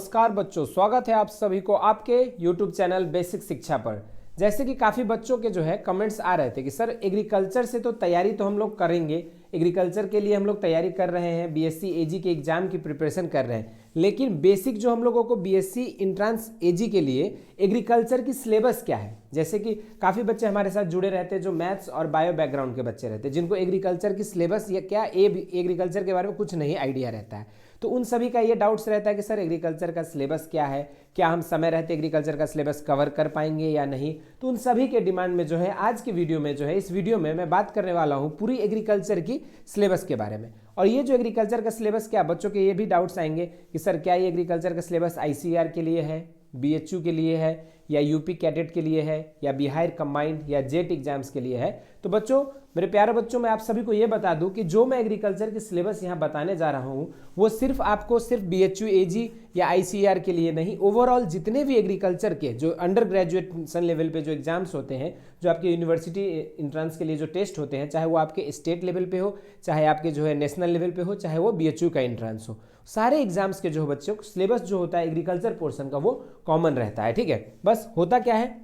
नमस्कार बच्चों, स्वागत है आप सभी को आपके YouTube चैनल बेसिक शिक्षा पर। जैसे कि काफ़ी बच्चों के जो है कमेंट्स आ रहे थे कि सर एग्रीकल्चर से तो तैयारी तो हम लोग करेंगे, एग्रीकल्चर के लिए हम लोग तैयारी कर रहे हैं, बीएससी एजी के एग्जाम की प्रिपरेशन कर रहे हैं, लेकिन बेसिक जो हम लोगों को बीएससी इंट्रांस एजी के लिए एग्रीकल्चर की सिलेबस क्या है। जैसे कि काफ़ी बच्चे हमारे साथ जुड़े रहते हैं जो मैथ्स और बायो बैकग्राउंड के बच्चे रहते हैं, जिनको एग्रीकल्चर की सिलेबस या क्या एग्रीकल्चर के बारे में कुछ नहीं आइडिया रहता है। तो उन सभी का ये डाउट्स रहता है कि सर एग्रीकल्चर का सिलेबस क्या है, क्या हम समय रहते एग्रीकल्चर का सिलेबस कवर कर पाएंगे या नहीं। तो उन सभी के डिमांड में जो है आज की वीडियो में जो है इस वीडियो में मैं बात करने वाला हूँ पूरी एग्रीकल्चर की सिलेबस के बारे में। और ये जो एग्रीकल्चर का सिलेबस क्या, बच्चों के ये भी डाउट्स आएंगे कि सर क्या ये एग्रीकल्चर का सिलेबस आईसीएआर के लिए है, बीएचयू के लिए है, या यूपी कैडेट के लिए है, या बिहार कंबाइंड या जेट एग्जाम्स के लिए है। तो बच्चों, मेरे प्यारे बच्चों, मैं आप सभी को ये बता दूं कि जो मैं एग्रीकल्चर की सिलेबस यहाँ बताने जा रहा हूँ वो सिर्फ आपको सिर्फ बीएचयू एजी या आईसीआर के लिए नहीं, ओवरऑल जितने भी एग्रीकल्चर के जो अंडर ग्रेजुएशन लेवल पे जो एग्जाम्स होते हैं, जो आपके यूनिवर्सिटी इंट्रांस के लिए जो टेस्ट होते हैं, चाहे वो आपके स्टेट लेवल पे हो, चाहे आपके जो है नेशनल लेवल पे हो, चाहे वो बीएचयू का इंट्रांस हो, सारे एग्जाम्स के जो बच्चों सिलेबस जो होता है एग्रीकल्चर पोर्शन का वो कॉमन रहता है। ठीक है, बस होता क्या है,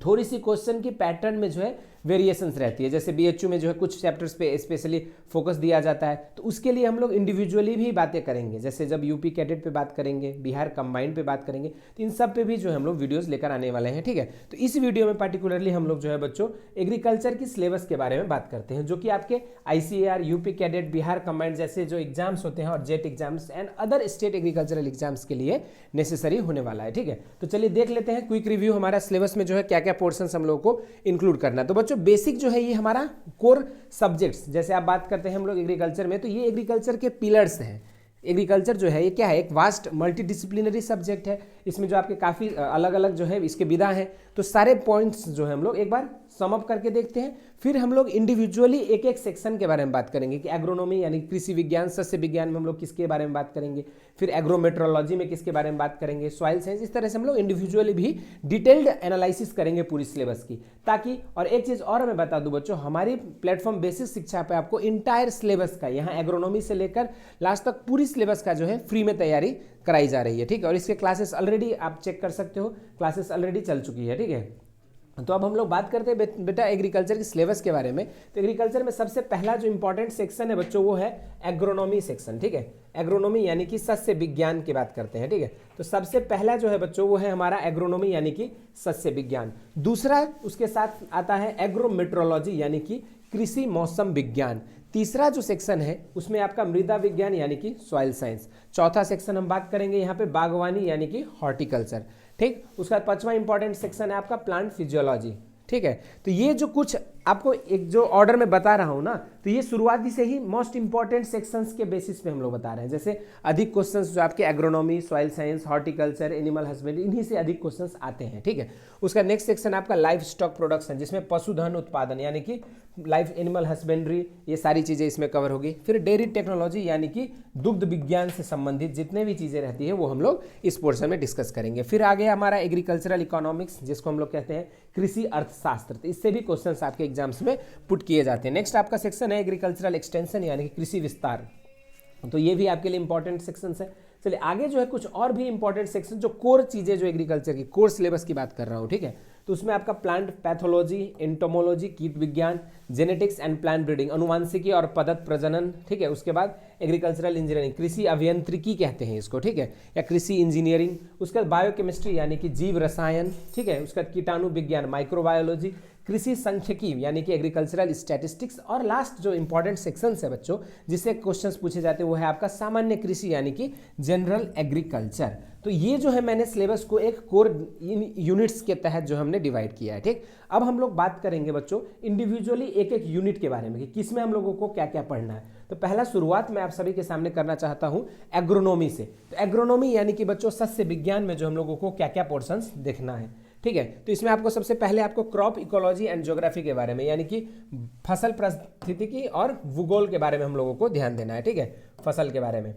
थोड़ी सी क्वेश्चन की पैटर्न में जो है वेरिएशंस रहती है। जैसे बीएचयू में जो है कुछ चैप्टर्स पे स्पेशली फोकस दिया जाता है, तो उसके लिए हम लोग इंडिविजुअली भी बातें करेंगे। जैसे जब यूपी कैडेट पे बात करेंगे, बिहार कंबाइंड पे बात करेंगे, तो इन सब पे भी जो है हम लोग वीडियोस लेकर आने वाले हैं। ठीक है, तो इस वीडियो में पार्टिकुलरली हम लोग जो है बच्चों एग्रीकल्चर की सिलेबस के बारे में बात करते हैं, जो कि आपके आईसीएआर, यूपी कैडेट, बिहार कंबाइंड जैसे जो एग्जाम्स होते हैं और jet exams and other state agricultural exams के लिए नेसेसरी होने वाला है। ठीक है, तो चलिए देख लेते हैं क्विक रिव्यू हमारा सिलेबस में जो है क्या क्या पोर्शन हम लोग को इंक्लूड करना है। तो बच्चों बेसिक जो है ये हमारा कोर सब्जेक्ट्स, जैसे आप बात करते हैं हम लोग एग्रीकल्चर में, तो ये एग्रीकल्चर के पिलर्स हैं। एग्रीकल्चर जो है ये क्या है, एक वास्ट मल्टीडिसिप्लिनरी सब्जेक्ट है। इसमें जो आपके काफ़ी अलग अलग जो है इसके विधा हैं, तो सारे पॉइंट्स जो है हम लोग एक बार सम अप करके देखते हैं। फिर हम लोग इंडिविजुअली एक एक सेक्शन के बारे में बात करेंगे कि एग्रोनॉमी यानी कृषि विज्ञान, सस्य विज्ञान में हम लोग किसके बारे में बात करेंगे, फिर एग्रोमेट्रोलॉजी में किसके बारे में बात करेंगे, सॉइल साइंस। इस तरह से हम लोग इंडिविजुअली भी डिटेल्ड एनालिसिस करेंगे पूरी सिलेबस की, ताकि और एक चीज़ और मैं बता दूं बच्चों, हमारी प्लेटफॉर्म बेसिक शिक्षा पे आपको इंटायर सिलेबस का, यहाँ एग्रोनॉमी से लेकर लास्ट तक पूरी सिलेबस का जो है फ्री में तैयारी कराई जा रही है। ठीक है, और इसके क्लासेस ऑलरेडी आप चेक कर सकते हो, क्लासेस ऑलरेडी चल चुकी है। ठीक है, तो अब हम लोग बात करते हैं बेटा एग्रीकल्चर की सिलेबस के बारे में। तो एग्रीकल्चर में सबसे पहला जो इंपॉर्टेंट सेक्शन है बच्चों वो है एग्रोनॉमी सेक्शन। ठीक है, एग्रोनॉमी यानी कि सस्य विज्ञान की बात करते हैं। ठीक है, तो सबसे पहला जो है बच्चों वो है हमारा एग्रोनॉमी यानी कि सस्य विज्ञान। दूसरा उसके साथ आता है एग्रोमेट्रोलॉजी यानी कि कृषि मौसम विज्ञान। तीसरा जो सेक्शन है उसमें आपका मृदा विज्ञान यानी कि सॉइल साइंस। चौथा सेक्शन हम बात करेंगे यहाँ पे बागवानी यानी कि हॉर्टिकल्चर। ठीक, उसका पांचवा इंपॉर्टेंट सेक्शन है आपका प्लांट फिजियोलॉजी। ठीक है, तो ये जो कुछ आपको एक जो ऑर्डर में बता रहा हूं ना, तो ये शुरुआती से ही मोस्ट इंपॉर्टेंट सेक्शंस के बेसिस पे हम लोग बता रहे हैं। जैसे अधिक क्वेश्चंस जो आपके agronomy, soil science, horticulture, animal husbandry, इन्हीं से अधिक क्वेश्चंस आते हैं। ठीक है, उसका नेक्स्ट सेक्शन आपका लाइफ स्टॉक प्रोडक्शन, जिसमें पशुधन उत्पादन यानी कि लाइफ एनिमल हस्बेंड्री, ये सारी चीज़ें इसमें कवर होगी। फिर डेयरी टेक्नोलॉजी यानी कि दुग्ध विज्ञान से संबंधित जितने भी चीज़ें रहती है वो हम लोग इस पोर्शन में डिस्कस करेंगे। फिर आगे हमारा एग्रीकल्चरल इकोनॉमिक्स, जिसको हम लोग कहते हैं कृषि अर्थशास्त्र, तो इससे भी क्वेश्चंस आपके एग्जाम्स में पुट किए जाते हैं। नेक्स्ट आपका सेक्शन है एग्रीकल्चरल एक्सटेंशन यानी कि कृषि विस्तार, तो ये भी आपके लिए इंपॉर्टेंट सेक्शन है। चलिए आगे जो है कुछ और भी इंपॉर्टेंट सेक्शन, जो कोर चीज़ें जो एग्रीकल्चर की कोर सिलेबस की बात कर रहा हूँ। ठीक है, तो उसमें आपका प्लांट पैथोलॉजी, एंटोमोलॉजी, कीट विज्ञान, जेनेटिक्स एंड प्लांट ब्रीडिंग, अनुवांशिकी और पदत प्रजनन। ठीक है, उसके बाद एग्रीकल्चरल इंजीनियरिंग, कृषि अभियंत्रिकी कहते हैं इसको। ठीक है, या कृषि इंजीनियरिंग। उसके बाद बायोकेमिस्ट्री यानी कि जीव रसायन। ठीक है, उसके बाद कीटाणु विज्ञान, माइक्रोबायोलॉजी, कृषि सांख्यिकी यानी कि एग्रीकल्चरल स्टैटिस्टिक्स। और लास्ट जो इंपॉर्टेंट सेक्शंस है बच्चों जिससे क्वेश्चंस पूछे जाते हैं वो है आपका सामान्य कृषि यानी कि जनरल एग्रीकल्चर। तो ये जो है मैंने सिलेबस को एक कोर यूनिट्स के तहत जो हमने डिवाइड किया है। ठीक, अब हम लोग बात करेंगे बच्चों इंडिविजुअली एक एक यूनिट के बारे में कि किसमें हम लोगों को क्या क्या पढ़ना है। तो पहला शुरुआत मैं आप सभी के सामने करना चाहता हूं एग्रोनॉमी से। तो एग्रोनॉमी यानी कि बच्चों सस्य विज्ञान में जो हम लोगों को क्या क्या पोर्शंस देखना है। ठीक है, तो इसमें आपको सबसे पहले आपको क्रॉप इकोलॉजी एंड ज्योग्राफी के बारे में यानी कि फसल पारिस्थितिकी और भूगोल के बारे में हम लोगों को ध्यान देना है। ठीक है, फसल के बारे में।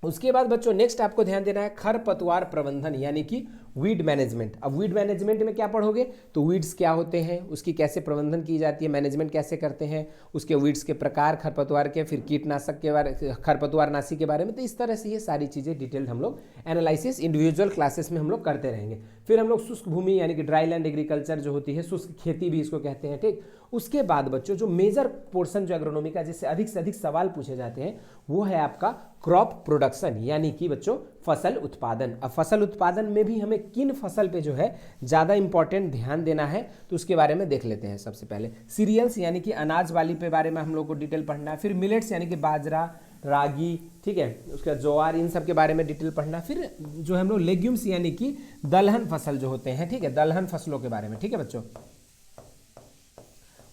उसके बाद बच्चों नेक्स्ट आपको ध्यान देना है खरपतवार प्रबंधन यानी कि वीड मैनेजमेंट। अब वीड मैनेजमेंट में क्या पढ़ोगे, तो वीड्स क्या होते हैं, उसकी कैसे प्रबंधन की जाती है, मैनेजमेंट कैसे करते हैं, उसके वीड्स के प्रकार, खरपतवार के, फिर कीटनाशक के बारे, खरपतवारनाशी के बारे में। तो इस तरह से ये सारी चीज़ें डिटेल्ड हम लोग एनालिसिस इंडिविजुअल क्लासेस में हम लोग करते रहेंगे। फिर हम लोग शुष्क भूमि यानी कि ड्राई लैंड एग्रीकल्चर जो होती है, शुष्क खेती भी इसको कहते हैं, ठीक। उसके बाद बच्चों जो मेजर पोर्शन जो एग्रोनॉमी का जिससे अधिक से अधिक सवाल पूछे जाते हैं वो है आपका क्रॉप प्रोडक्शन यानी कि बच्चों फसल उत्पादन। अब फसल उत्पादन में भी हमें किन फसल पे जो है ज़्यादा इंपॉर्टेंट ध्यान देना है तो उसके बारे में देख लेते हैं। सबसे पहले सीरियल्स यानी कि अनाज वाली पे बारे में हम लोग को डिटेल पढ़ना है। फिर मिलेट्स यानी कि बाजरा, रागी, ठीक है, उसका ज्वार, इन सब के बारे में डिटेल पढ़ना। फिर जो हम लोग लेग्यूम्स यानी कि दलहन फसल जो होते हैं, ठीक है, दलहन फसलों के बारे में, ठीक है बच्चों।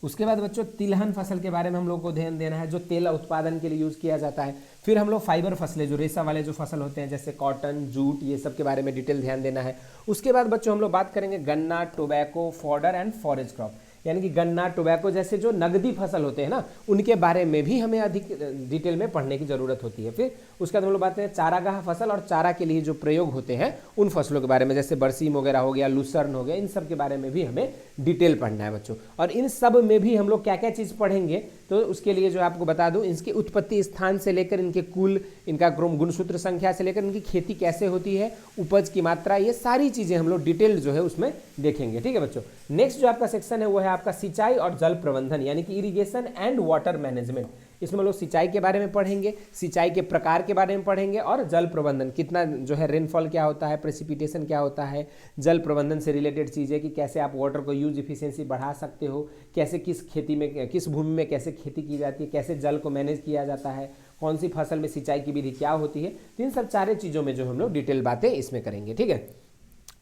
उसके बाद बच्चों तिलहन फसल के बारे में हम लोग को ध्यान देना है जो तेल उत्पादन के लिए यूज़ किया जाता है। फिर हम लोग फाइबर फसलें जो रेशा वाले जो फसल होते हैं जैसे कॉटन, जूट, ये सब के बारे में डिटेल ध्यान देना है। उसके बाद बच्चों हम लोग बात करेंगे गन्ना, tobacco, fodder and forage crop यानी कि गन्ना, टोबैको जैसे जो नगदी फसल होते हैं ना उनके बारे में भी हमें अधिक डिटेल में पढ़ने की ज़रूरत होती है। फिर उसके बाद हम लोग बात करें चारागाह फसल और चारा के लिए जो प्रयोग होते हैं उन फसलों के बारे में जैसे बरसीम वगैरह हो गया, लूसर्न हो गया, इन सब के बारे में भी हमें डिटेल पढ़ना है बच्चों। और इन सब में भी हम लोग क्या क्या चीज़ पढ़ेंगे तो उसके लिए जो आपको बता दूं, इसकी उत्पत्ति स्थान से लेकर इनके कुल, इनका गुणसूत्र संख्या से लेकर इनकी खेती कैसे होती है, उपज की मात्रा, ये सारी चीज़ें हम लोग डिटेल जो है उसमें देखेंगे, ठीक है बच्चों। नेक्स्ट जो आपका सेक्शन है वो है आपका सिंचाई और जल प्रबंधन यानी कि इरिगेशन एंड वाटर मैनेजमेंट। इसमें लोग सिंचाई के बारे में पढ़ेंगे, सिंचाई के प्रकार के बारे में पढ़ेंगे और जल प्रबंधन, कितना जो है रेनफॉल क्या होता है, प्रेसिपिटेशन क्या होता है, जल प्रबंधन से रिलेटेड चीज़ें कि कैसे आप वाटर को यूज इफिशिएंसी बढ़ा सकते हो, कैसे किस खेती में, किस भूमि में कैसे खेती की जाती है, कैसे जल को मैनेज किया जाता है, कौन सी फसल में सिंचाई की विधि क्या होती है। तो इन सब सारे चीज़ों में जो हम लोग डिटेल बातें इसमें करेंगे, ठीक है।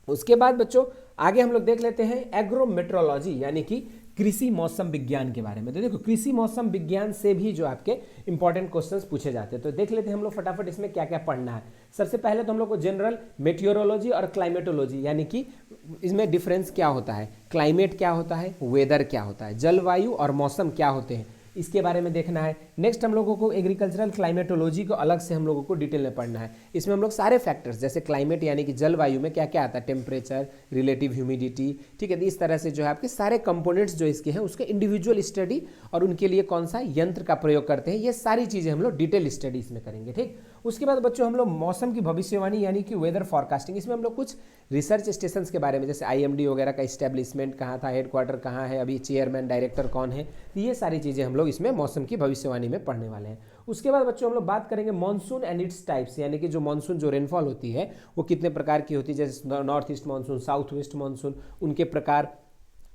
उसके बाद बच्चों आगे हम लोग देख लेते हैं एग्रोमेट्रोलॉजी यानी कि कृषि मौसम विज्ञान के बारे में। तो देखो कृषि मौसम विज्ञान से भी जो आपके इंपॉर्टेंट क्वेश्चंस पूछे जाते हैं, तो देख लेते हैं हम लोग फटाफट इसमें क्या क्या पढ़ना है। सबसे पहले तो हम लोग को जनरल मेटियोरोलॉजी और क्लाइमेटोलॉजी यानी कि इसमें डिफरेंस क्या होता है, क्लाइमेट क्या होता है, वेदर क्या होता है, जलवायु और मौसम क्या होते हैं, इसके बारे में देखना है। नेक्स्ट हम लोगों को एग्रीकल्चरल क्लाइमेटोलॉजी को अलग से हम लोगों को डिटेल में पढ़ना है। इसमें हम लोग सारे फैक्टर्स जैसे क्लाइमेट यानी कि जलवायु में क्या क्या आता है, टेम्परेचर, रिलेटिव ह्यूमिडिटी, ठीक है, इस तरह से जो है आपके सारे कंपोनेंट्स जो इसके हैं उसके इंडिविजुअल स्टडी और उनके लिए कौन सा यंत्र का प्रयोग करते हैं, ये सारी चीज़ें हम लोग डिटेल स्टडी इसमें करेंगे, ठीक। उसके बाद बच्चों हम लोग मौसम की भविष्यवाणी यानी कि वेदर फॉरकास्टिंग, इसमें हम लोग कुछ रिसर्च स्टेशंस के बारे में जैसे IMD वगैरह का इस्टेब्लिशमेंट कहाँ था, हेडक्वार्टर कहाँ है, अभी चेयरमैन डायरेक्टर कौन है, तो ये सारी चीज़ें हम लोग इसमें मौसम की भविष्यवाणी में पढ़ने वाले हैं। उसके बाद बच्चों हम लोग बात करेंगे मॉनसून एंड इट्स टाइप्स यानी कि जो मॉनसून जो रेनफॉल होती है वो कितने प्रकार की होती है, जैसे north east monsoon, south west monsoon, उनके प्रकार।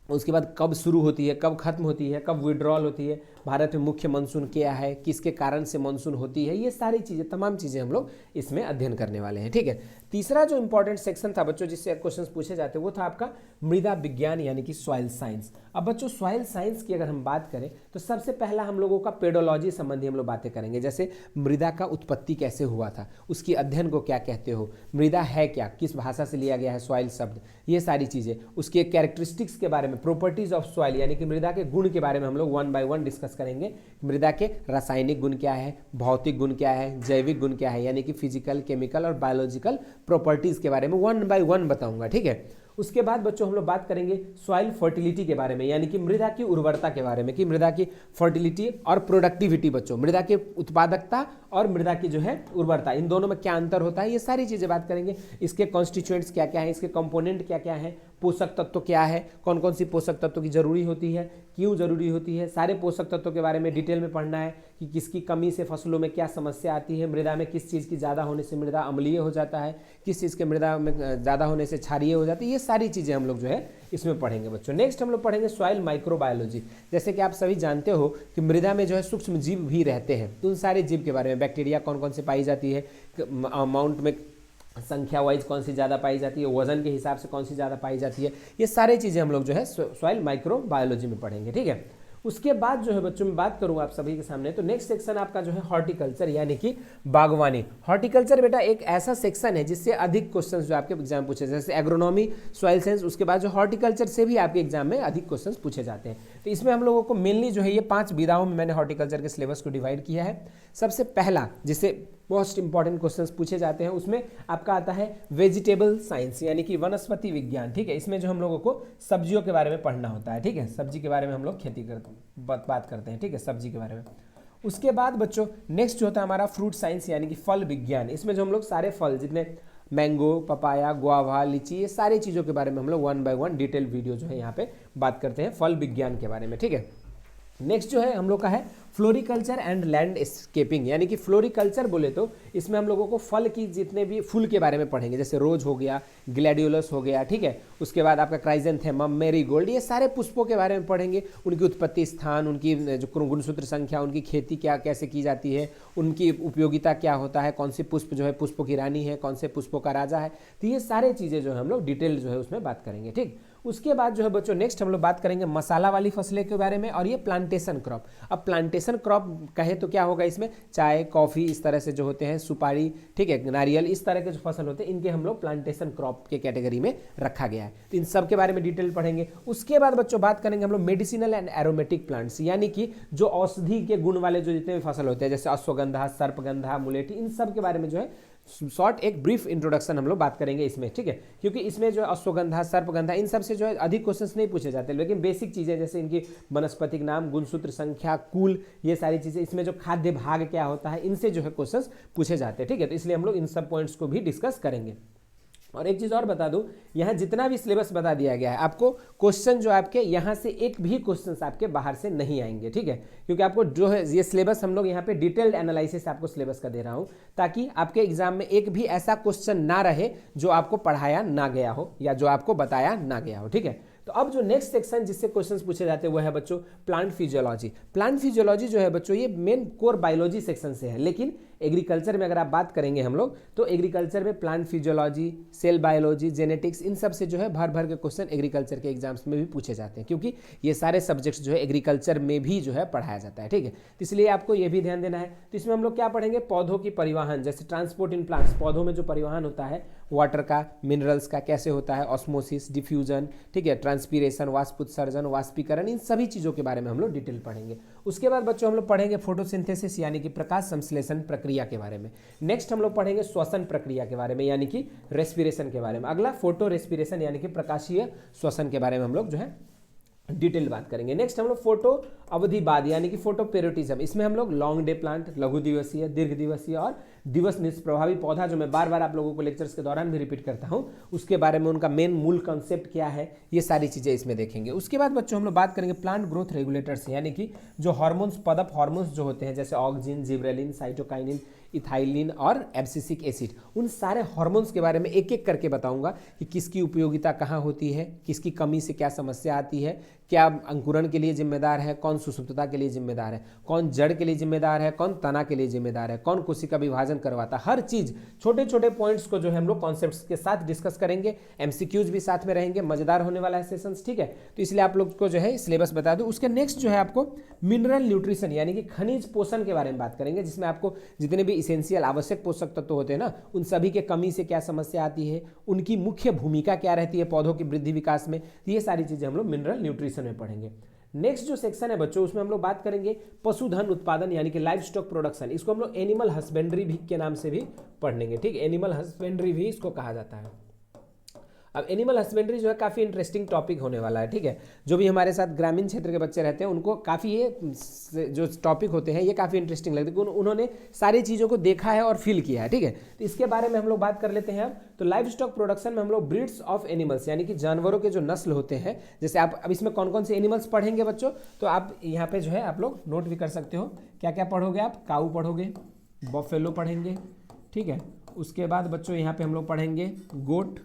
उसके बाद कब शुरू होती है, कब खत्म होती है, कब विड्रॉल होती है, भारत में मुख्य मानसून क्या है, किसके कारण से मानसून होती है, ये सारी चीज़ें, तमाम चीज़ें हम लोग इसमें अध्ययन करने वाले हैं, ठीक है। तीसरा जो इंपॉर्टेंट सेक्शन था बच्चों जिससे क्वेश्चंस पूछे जाते हैं वो था आपका मृदा विज्ञान यानी कि सॉइल साइंस। अब बच्चों सॉइल साइंस की अगर हम बात करें तो सबसे पहला हम लोगों का पेडोलॉजी संबंधी हम लोग बातें करेंगे, जैसे मृदा का उत्पत्ति कैसे हुआ था, उसकी अध्ययन को क्या कहते हो, मृदा है क्या, किस भाषा से लिया गया है सॉइल शब्द, ये सारी चीज़ें। उसके कैरेक्टरिस्टिक्स के बारे में, प्रॉपर्टीज ऑफ सॉइल यानी कि मृदा के गुण के बारे में हम लोग 1 by 1 डिस्कस करेंगे। मृदा के रासायनिक गुण क्या है, भौतिक गुण क्या है, जैविक गुण क्या है यानी कि फिजिकल, केमिकल और बायोलॉजिकल प्रॉपर्टीज़ के बारे में 1 by 1 बताऊंगा, ठीक है। उसके बाद बच्चों हम लोग बात करेंगे सॉइल फर्टिलिटी के बारे में यानी कि मृदा की उर्वरता के बारे में, कि मृदा की फर्टिलिटी और प्रोडक्टिविटी, बच्चों मृदा के उत्पादकता और मृदा की जो है उर्वरता, इन दोनों में क्या अंतर होता है, ये सारी चीज़ें बात करेंगे। इसके कॉन्स्टिट्यूएंट्स क्या क्या है, इसके कंपोनेंट क्या क्या है, पोषक तत्व क्या है, कौन कौन सी पोषक तत्वों की जरूरी होती है, क्यों जरूरी होती है, सारे पोषक तत्वों के बारे में डिटेल में पढ़ना है कि किसकी कमी से फसलों में क्या समस्या आती है, मृदा में किस चीज़ की ज़्यादा होने से मृदा अम्लीय हो जाता है, किस चीज़ के मृदा में ज़्यादा होने से क्षारीय हो जाती है, ये सारी चीज़ें हम लोग जो है इसमें पढ़ेंगे बच्चों। नेक्स्ट हम लोग पढ़ेंगे सॉइल माइक्रोबायोलॉजी। जैसे कि आप सभी जानते हो कि मृदा में जो है सूक्ष्म जीव भी रहते हैं, तो उन सारे जीव के बारे में, बैक्टीरिया कौन कौन से पाई जाती है, अमाउंट में संख्या वाइज कौन सी ज़्यादा पाई जाती है, वजन के हिसाब से कौन सी ज़्यादा पाई जाती है, ये सारी चीज़ें हम लोग जो है सॉइल माइक्रोबायोलॉजी में पढ़ेंगे, ठीक है। उसके बाद जो है बच्चों में बात करूँ आप सभी के सामने, तो नेक्स्ट सेक्शन आपका जो है हॉर्टिकल्चर यानी कि बागवानी। हॉर्टिकल्चर बेटा एक ऐसा सेक्शन है जिससे अधिक क्वेश्चंस जो आपके एग्जाम पूछे, जैसे एग्रोनॉमी, सॉइल साइंस, उसके बाद जो हॉर्टिकल्चर से भी आपके एग्जाम में अधिक क्वेश्चंस पूछे जाते हैं। तो इसमें हम लोगों को मेनली जो है ये 5 विधाओं में मैंने हॉर्टिकल्चर के सिलेबस को डिवाइड किया है। सबसे पहला जिसे मोस्ट इंपॉर्टेंट क्वेश्चंस पूछे जाते हैं। उसमें आपका आता है वेजिटेबल साइंस यानी कि वनस्पति विज्ञान, ठीक है। इसमें जो हम लोगों को सब्जियों के बारे में पढ़ना होता है, ठीक है। सब्जी के बारे में हम लोग खेती करते बात करते हैं, ठीक है, सब्जी के बारे में। उसके बाद बच्चों नेक्स्ट जो होता है हमारा फ्रूट साइंस यानी कि फल विज्ञान। इसमें जो हम लोग सारे फल जितने मैंगो, पपाया, गुआवा, लीची, ये सारी चीज़ों के बारे में हम लोग 1 बाय 1 डिटेल वीडियो जो है यहाँ पे बात करते हैं फल विज्ञान के बारे में, ठीक है। नेक्स्ट जो है हम लोग का है फ्लोरिकल्चर एंड लैंडस्केपिंग यानी कि फ्लोरिकल्चर बोले तो इसमें हम लोगों को फल की जितने भी फूल के बारे में पढ़ेंगे, जैसे रोज हो गया, ग्लैडियोलस हो गया, ठीक है। उसके बाद आपका क्राइजेंथेमम, मैरीगोल्ड, ये सारे पुष्पों के बारे में पढ़ेंगे। उनकी उत्पत्ति स्थान, उनकी जो गुणसूत्र संख्या, उनकी खेती क्या कैसे की जाती है, उनकी उपयोगिता क्या होता है, कौन सी पुष्प जो है पुष्पों की रानी है, कौन से पुष्पों का राजा है। तो ये सारे चीज़ें जो है हम लोग डिटेल जो है उसमें बात करेंगे, ठीक। उसके बाद जो है बच्चों नेक्स्ट हम लोग बात करेंगे मसाला वाली फसलें के बारे में और ये प्लांटेशन क्रॉप। अब प्लांटेशन क्रॉप कहे तो क्या होगा, इसमें चाय, कॉफ़ी, इस तरह से जो होते हैं, सुपारी, ठीक है, नारियल, इस तरह के जो फसल होते हैं इनके हम लोग प्लांटेशन क्रॉप के कैटेगरी में रखा गया है। तो इन सब के बारे में डिटेल पढ़ेंगे। उसके बाद बच्चों बात करेंगे हम लोग मेडिसिनल एंड एरोमेटिक प्लांट्स यानी कि जो औषधि के गुण वाले जो जितने भी फसल होते हैं, जैसे अश्वगंधा, सर्पगंधा, मुलेठी, इन सब के बारे में जो है शॉर्ट एक ब्रीफ इंट्रोडक्शन हम लोग बात करेंगे इसमें, ठीक है। क्योंकि इसमें जो है अश्वगंधा, सर्पगंधा, इन सब से जो है अधिक क्वेश्चंस नहीं पूछे जाते, लेकिन बेसिक चीज़ें जैसे इनकी वनस्पतिक नाम, गुणसूत्र संख्या, कुल, ये सारी चीज़ें, इसमें जो खाद्य भाग क्या होता है, इनसे जो है क्वेश्चंस पूछे जाते हैं, ठीक है। तो इसलिए हम लोग इन सब पॉइंट्स को भी डिस्कस करेंगे। और एक चीज़ और बता दूं, यहाँ जितना भी सिलेबस बता दिया गया है आपको क्वेश्चन जो आपके यहाँ से एक भी क्वेश्चन आपके बाहर से नहीं आएंगे, ठीक है। क्योंकि आपको जो है ये सिलेबस हम लोग यहाँ पे डिटेल्ड एनालिसिस आपको सिलेबस का दे रहा हूँ, ताकि आपके एग्जाम में एक भी ऐसा क्वेश्चन ना रहे जो आपको पढ़ाया ना गया हो या जो आपको बताया ना गया हो, ठीक है। तो अब जो नेक्स्ट सेक्शन जिससे क्वेश्चंस पूछे जाते हैं वो है बच्चों प्लांट फिजियोलॉजी। प्लांट फिजियोलॉजी जो है बच्चों ये मेन कोर बायोलॉजी सेक्शन से है, लेकिन एग्रीकल्चर में अगर आप बात करेंगे हम लोग तो एग्रीकल्चर में plant physiology, cell biology, genetics, इन सब से जो है भर भर के क्वेश्चन एग्रीकल्चर के एग्जाम्स में भी पूछे जाते हैं, क्योंकि ये सारे सब्जेक्ट्स जो है एग्रीकल्चर में भी जो है पढ़ाया जाता है, ठीक है। तो इसलिए आपको ये भी ध्यान देना है। तो इसमें हम लोग क्या पढ़ेंगे, पौधों की परिवहन, जैसे ट्रांसपोर्ट इन प्लांट्स, पौधों में जो परिवहन होता है वाटर का, मिनरल्स का कैसे होता है, ऑस्मोसिस, डिफ्यूजन, ठीक है, ट्रांसपीरेशन, वाष्पोत्सर्जन, वाष्पीकरण, इन सभी चीज़ों के बारे में हम लोग डिटेल पढ़ेंगे। उसके बाद बच्चों हम लोग पढ़ेंगे फोटोसिंथेसिस यानी कि प्रकाश संश्लेषण प्रक्रिया के बारे में। नेक्स्ट हम लोग पढ़ेंगे श्वसन प्रक्रिया के बारे में यानी कि रेस्पिरेशन के बारे में। अगला फोटो रेस्पिरेशन यानी कि प्रकाशीय श्वसन के बारे में हम लोग जो है डिटेल बात करेंगे। नेक्स्ट हम लोग फोटो अवधिवाद यानी कि फोटो पेरियोडिज्म, इसमें हम लोग लॉन्ग डे प्लांट, लघु दिवसीय, दीर्घ दिवसीय और दिवस निष्प्रभावी पौधा, जो मैं बार बार आप लोगों को लेक्चर्स के दौरान भी रिपीट करता हूं, उसके बारे में, उनका मेन मूल कॉन्सेप्ट क्या है, ये सारी चीज़ें इसमें देखेंगे। उसके बाद बच्चों हम लोग बात करेंगे प्लांट ग्रोथ रेगुलेटर्स यानी कि जो हार्मोन्स, पदप हार्मोन्स जो होते हैं, जैसे ऑक्सिन, जिब्रेलिन, साइटोकाइनिन, इथाइलिन और एब्सिसिक एसिड, उन सारे हार्मोन्स के बारे में एक एक करके बताऊंगा कि किसकी उपयोगिता कहाँ होती है, किसकी कमी से क्या समस्या आती है, क्या अंकुरण के लिए जिम्मेदार है, कौन सुषुप्तता के लिए जिम्मेदार है, कौन जड़ के लिए जिम्मेदार है, कौन तना के लिए जिम्मेदार है, कौन कोशिका विभाजन करवाता है। हर चीज़ छोटे छोटे पॉइंट्स को जो है हम लोग कॉन्सेप्ट्स के साथ डिस्कस करेंगे। एमसीक्यूज भी साथ में रहेंगे, मजेदार होने वाला है सेशंस, ठीक है। तो इसलिए आप लोग को जो है सिलेबस बता दूं। उसके नेक्स्ट जो है आपको मिनरल न्यूट्रिशन यानी कि खनिज पोषण के बारे में बात करेंगे, जिसमें आपको जितने भी इसेंशियल आवश्यक पोषक तत्व होते हैं ना, उन सभी के कमी से क्या समस्या आती है, उनकी मुख्य भूमिका क्या रहती है पौधों की वृद्धि विकास में, ये सारी चीज़ें हम लोग मिनरल न्यूट्रिशन में पढ़ेंगे। नेक्स्ट जो सेक्शन है बच्चों उसमें हम लोग बात करेंगे पशुधन उत्पादन यानी कि लाइव स्टॉक प्रोडक्शन, इसको हम लोग एनिमल हस्बेंड्री भी के नाम से भी पढ़ेंगे, ठीक है। एनिमल हस्बेंड्री भी इसको कहा जाता है। अब एनिमल हस्बेंड्री जो है काफ़ी इंटरेस्टिंग टॉपिक होने वाला है, ठीक है। जो भी हमारे साथ ग्रामीण क्षेत्र के बच्चे रहते हैं उनको काफ़ी ये जो टॉपिक होते हैं ये काफ़ी इंटरेस्टिंग लगते हैं, उन्होंने सारी चीज़ों को देखा है और फील किया है, ठीक है। तो इसके बारे में हम लोग बात कर लेते हैं अब। तो लाइव स्टॉक प्रोडक्शन में हम लोग ब्रीड्स ऑफ एनिमल्स यानी कि जानवरों के जो नस्ल होते हैं, जैसे आप अब इसमें कौन कौन से एनिमल्स पढ़ेंगे बच्चों, तो आप यहाँ पे जो है आप लोग नोट भी कर सकते हो। क्या क्या पढ़ोगे आप, काऊ पढ़ोगे, बफेलो पढ़ेंगे, ठीक है। उसके बाद बच्चों यहाँ पे हम लोग पढ़ेंगे गोट,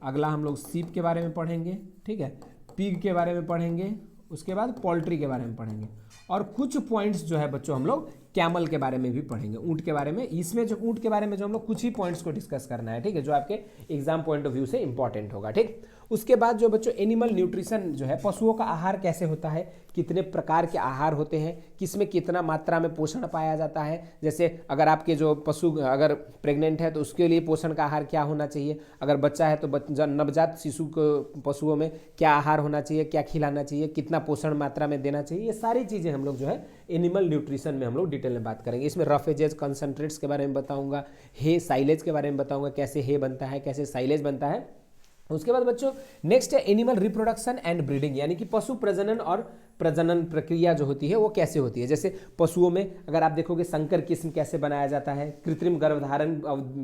अगला हम लोग सीप के बारे में पढ़ेंगे, ठीक है, पिग के बारे में पढ़ेंगे, उसके बाद पोल्ट्री के बारे में पढ़ेंगे, और कुछ पॉइंट्स जो है बच्चों हम लोग कैमल के बारे में भी पढ़ेंगे, ऊँट के बारे में। इसमें जो ऊँट के बारे में जो हम लोग कुछ ही पॉइंट्स को डिस्कस करना है, ठीक है, जो आपके एग्जाम पॉइंट ऑफ व्यू से इंपॉर्टेंट होगा, ठीक। उसके बाद जो बच्चों एनिमल न्यूट्रिशन जो है, पशुओं का आहार कैसे होता है, कितने प्रकार के आहार होते हैं, किसमें कितना मात्रा में पोषण पाया जाता है, जैसे अगर आपके जो पशु अगर प्रेग्नेंट है तो उसके लिए पोषण का आहार क्या होना चाहिए, अगर बच्चा है तो नवजात शिशु को पशुओं में क्या आहार होना चाहिए, क्या खिलाना चाहिए, कितना पोषण मात्रा में देना चाहिए, ये सारी चीज़ें हम लोग जो है एनिमल न्यूट्रिशन में हम लोग डिटेल में बात करेंगे। इसमें रफ एजेस, कंसंट्रेट्स के बारे में बताऊंगा, हे साइलेज के बारे में बताऊंगा, कैसे हे बनता है, कैसे साइलेज बनता है। उसके बाद बच्चों नेक्स्ट है एनिमल रिप्रोडक्शन एंड ब्रीडिंग, यानी कि पशु प्रजनन और प्रजनन प्रक्रिया जो होती है वो कैसे होती है। जैसे पशुओं में अगर आप देखोगे संकर किस्म कैसे बनाया जाता है, कृत्रिम गर्भधारण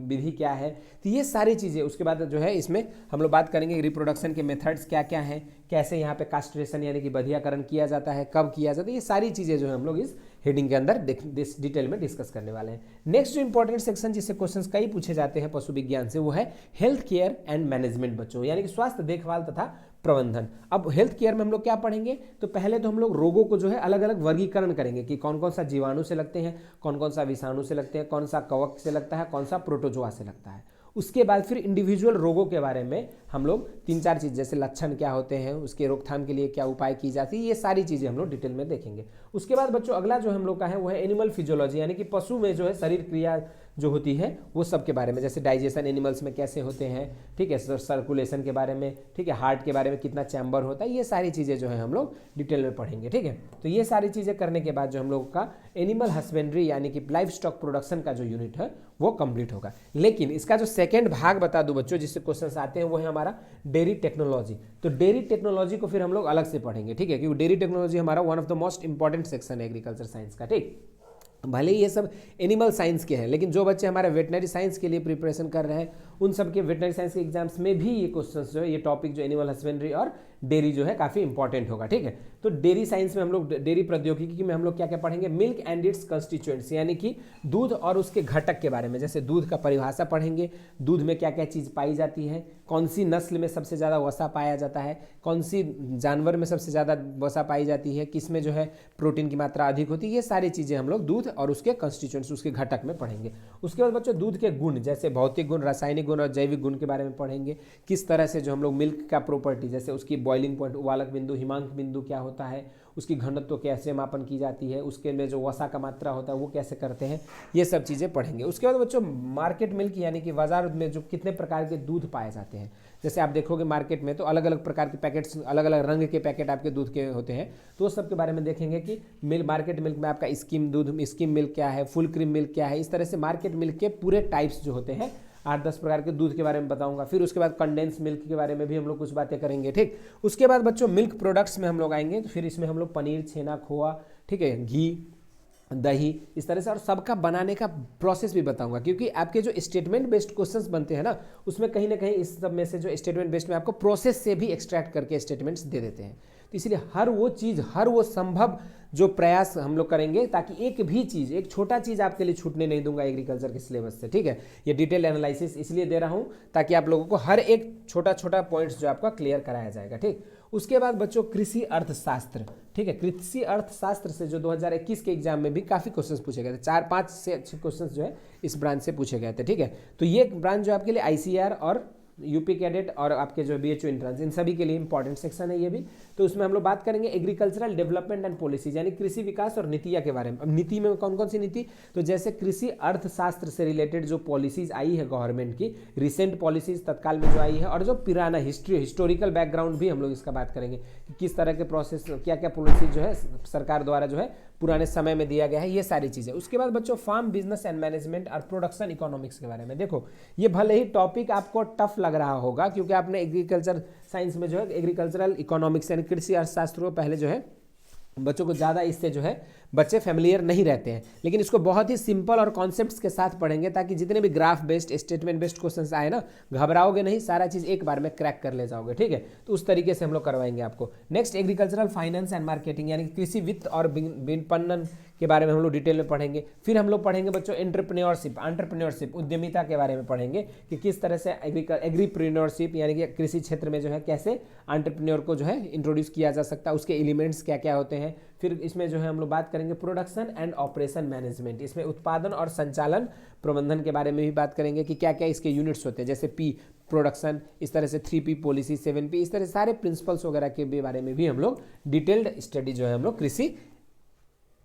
विधि क्या है, तो ये सारी चीज़ें। उसके बाद जो है इसमें हम लोग बात करेंगे रिप्रोडक्शन के मेथड्स क्या क्या हैं, कैसे यहाँ पे कास्ट्रेशन यानी कि बधियाकरण किया जाता है, कब किया जाता है, ये सारी चीज़ें जो है हम लोग इस हेडिंग के अंदर डिटेल में डिस्कस करने वाले हैं। नेक्स्ट जो इंपॉर्टेंट सेक्शन जिससे क्वेश्चंस कई पूछे जाते हैं पशु विज्ञान से वो है हेल्थ केयर एंड मैनेजमेंट बच्चों, यानी कि स्वास्थ्य देखभाल तथा प्रबंधन। अब हेल्थ केयर में हम लोग क्या पढ़ेंगे, तो पहले तो हम लोग रोगों को जो है अलग अलग वर्गीकरण करेंगे कि कौन कौन सा जीवाणु से लगते हैं, कौन कौन सा विषाणु से लगते हैं, कौन सा कवक से लगता है, कौन सा प्रोटोजोआ से लगता है। उसके बाद फिर इंडिविजुअल रोगों के बारे में हम लोग 3-4 चीज़ जैसे लक्षण क्या होते हैं, उसके रोकथाम के लिए क्या उपाय की जाती है, ये सारी चीज़ें हम लोग डिटेल में देखेंगे। उसके बाद बच्चों अगला जो हम लोग का है वो है एनिमल फिजियोलॉजी, यानी कि पशु में जो है शरीर क्रिया जो होती है वो सब के बारे में, जैसे डाइजेशन एनिमल्स में कैसे होते हैं, ठीक है, सर्कुलेशन के बारे में, ठीक है, हार्ट के बारे में कितना चैम्बर होता है, ये सारी चीज़ें जो है हम लोग डिटेल में पढ़ेंगे। ठीक है, तो ये सारी चीज़ें करने के बाद जो हम लोग का एनिमल हस्बेंड्री यानी कि लाइफ स्टॉक प्रोडक्शन का जो यूनिट है वो कंप्लीट होगा। लेकिन इसका जो सेकेंड भाग बता दूं बच्चों जिससे क्वेश्चंस आते हैं वो है हमारा डेयरी टेक्नोलॉजी। तो डेयरी टेक्नोलॉजी को फिर हम लोग अलग से पढ़ेंगे, ठीक है, क्योंकि डेयरी टेक्नोलॉजी हमारा one of the most important section है एग्रीकल्चर साइंस का। ठीक, भले ही ये सब एनिमल साइंस के हैं, लेकिन जो बच्चे हमारे वेटनरी साइंस के लिए प्रिपरेशन कर रहे हैं उन सब के वेटनरी साइंस के एग्जाम्स में भी ये क्वेश्चंस जो है, ये टॉपिक जो एनिमल हस्बेंड्री और डेयरी जो है काफ़ी इंपॉर्टेंट होगा। ठीक है, तो डेयरी साइंस में हम लोग डेयरी प्रौद्योगिकी में हम लोग क्या क्या पढ़ेंगे, मिल्क एंड इट्स कंस्टिट्यूएंट्स, यानी कि दूध और उसके घटक के बारे में, जैसे दूध का परिभाषा पढ़ेंगे, दूध में क्या क्या चीज़ पाई जाती है, कौन सी नस्ल में सबसे ज़्यादा वसा पाया जाता है, कौन सी जानवर में सबसे ज़्यादा वसा पाई जाती है, किस में जो है प्रोटीन की मात्रा अधिक होती है, ये सारी चीज़ें हम लोग दूध और उसके कंस्टिट्यूएंट्स, उसके घटक में पढ़ेंगे। उसके बाद बच्चों दूध के गुण, जैसे भौतिक गुण, रासायनिक गुण और जैविक गुण के बारे में पढ़ेंगे। किस तरह से जो हम लोग मिल्क का प्रॉपर्टी, जैसे उसकी बॉइलिंग पॉइंट, उबालक बिंदु, हिमांक बिंदु क्या होता है, उसकी घनत्व कैसे मापन की जाती है, उसके में जो वसा का मात्रा होता है वो कैसे करते हैं, ये सब चीज़ें पढ़ेंगे। उसके बाद बच्चों मार्केट मिल्क यानी कि बाजार में जो कितने प्रकार के दूध पाए जाते हैं, जैसे आप देखोगे मार्केट में तो अलग अलग प्रकार के पैकेट्स, अलग अलग रंग के पैकेट आपके दूध के होते हैं, तो उस सब के बारे में देखेंगे कि मार्केट मिल्क में आपका स्किम दूध, स्किम मिल्क क्या है, फुल क्रीम मिल्क क्या है, इस तरह से मार्केट मिल्क के पूरे टाइप्स जो होते हैं 8-10 प्रकार के दूध के बारे में बताऊंगा। फिर उसके बाद कंडेंस मिल्क के बारे में भी हम लोग कुछ बातें करेंगे। ठीक, उसके बाद बच्चों मिल्क प्रोडक्ट्स में हम लोग आएंगे, तो फिर इसमें हम लोग पनीर, छेना, खोआ, ठीक है, घी, दही, इस तरह से, और सबका बनाने का प्रोसेस भी बताऊंगा, क्योंकि आपके जो स्टेटमेंट बेस्ड क्वेश्चंस बनते हैं ना उसमें कहीं ना कहीं इस सब में से जो स्टेटमेंट बेस्ड में आपको प्रोसेस से भी एक्सट्रैक्ट करके स्टेटमेंट्स दे देते हैं। तो इसलिए हर वो चीज़, हर वो संभव जो प्रयास हम लोग करेंगे ताकि एक भी चीज़, एक छोटा चीज़ आपके लिए छूटने नहीं दूंगा एग्रीकल्चर के सिलेबस से। ठीक है, ये डिटेल एनालिसिस इसलिए दे रहा हूँ ताकि आप लोगों को हर एक छोटा छोटा पॉइंट्स जो आपका क्लियर कराया जाएगा। ठीक, उसके बाद बच्चों कृषि अर्थशास्त्र, ठीक है, कृषि अर्थशास्त्र से जो 2021 के एग्जाम में भी काफ़ी क्वेश्चंस पूछे गए थे, 4-5 से अच्छे क्वेश्चंस जो है इस ब्रांच से पूछे गए थे। ठीक है, तो ये ब्रांच जो आपके लिए ICAR और यूपी कैडेट और आपके जो BHO एंट्रेंस, इन सभी के लिए इंपॉर्टेंट सेक्शन है ये भी। तो उसमें हम लोग बात करेंगे एग्रीकल्चरल डेवलपमेंट एंड पॉलिसीज, यानी कृषि विकास और नीतियाँ के बारे में। अब नीति में कौन कौन सी नीति, तो जैसे कृषि अर्थशास्त्र से रिलेटेड जो पॉलिसीज आई है गवर्नमेंट की, रिसेंट पॉलिसीज तत्काल में जो आई है, और जो पुराना हिस्टोरिकल बैकग्राउंड भी हम लोग इसका बात करेंगे कि किस तरह के प्रोसेस, क्या क्या पॉलिसी जो है सरकार द्वारा जो है पुराने समय में दिया गया है, ये सारी चीज़ें। उसके बाद बच्चों फार्म बिजनेस एंड मैनेजमेंट और प्रोडक्शन इकोनॉमिक्स के बारे में। देखो ये भले ही टॉपिक आपको टफ लग रहा होगा क्योंकि आपने एग्रीकल्चर साइंस में जो है एग्रीकल्चरल इकोनॉमिक्स यानी कृषि अर्थशास्त्र को पहले जो है बच्चों को ज़्यादा इससे जो है बच्चे फैमिलियर नहीं रहते हैं, लेकिन इसको बहुत ही सिंपल और कॉन्सेप्ट्स के साथ पढ़ेंगे ताकि जितने भी graph based, statement based questions आए ना, घबराओगे नहीं, सारा चीज़ एक बार में क्रैक कर ले जाओगे। ठीक है, तो उस तरीके से हम लोग करवाएंगे आपको। Next agricultural finance and marketing, यानी कृषि वित्त और विपणन के बारे में हम लोग डिटेल में पढ़ेंगे। फिर हम लोग पढ़ेंगे बच्चों एंटरप्रेन्योरशिप, उद्यमिता के बारे में पढ़ेंगे कि किस तरह से एग्रीप्रेन्योरशिप यानी कि कृषि क्षेत्र में जो है कैसे एंटरप्रेन्योर को जो है इंट्रोड्यूस किया जा सकता है, उसके एलिमेंट्स क्या क्या होते हैं। फिर इसमें जो है हम लोग बात करेंगे प्रोडक्शन एंड ऑपरेशन मैनेजमेंट, इसमें उत्पादन और संचालन प्रबंधन के बारे में भी बात करेंगे कि क्या क्या इसके यूनिट्स होते हैं, जैसे P प्रोडक्शन, इस तरह से 3P पॉलिसी, 7P, इस तरह सारे प्रिंसिपल्स वगैरह के बारे में भी हम लोग डिटेल्ड स्टडी जो है हम लोग कृषि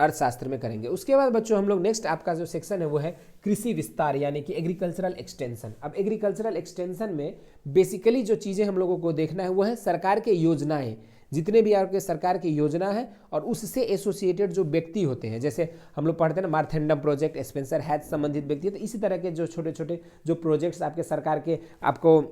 अर्थशास्त्र में करेंगे। उसके बाद बच्चों हम लोग नेक्स्ट आपका जो सेक्शन है वो है कृषि विस्तार यानी कि एग्रीकल्चरल एक्सटेंशन। अब एग्रीकल्चरल एक्सटेंशन में बेसिकली जो चीज़ें हम लोगों को देखना है वो है सरकार के योजनाएं, जितने भी आपके सरकार की योजना है और उससे एसोसिएटेड जो व्यक्ति होते हैं, जैसे हम लोग पढ़ते हैं ना मार्थेंडम प्रोजेक्ट, स्पेंसर हैथ संबंधित व्यक्ति, तो इसी तरह के जो छोटे छोटे जो प्रोजेक्ट्स आपके सरकार के आपको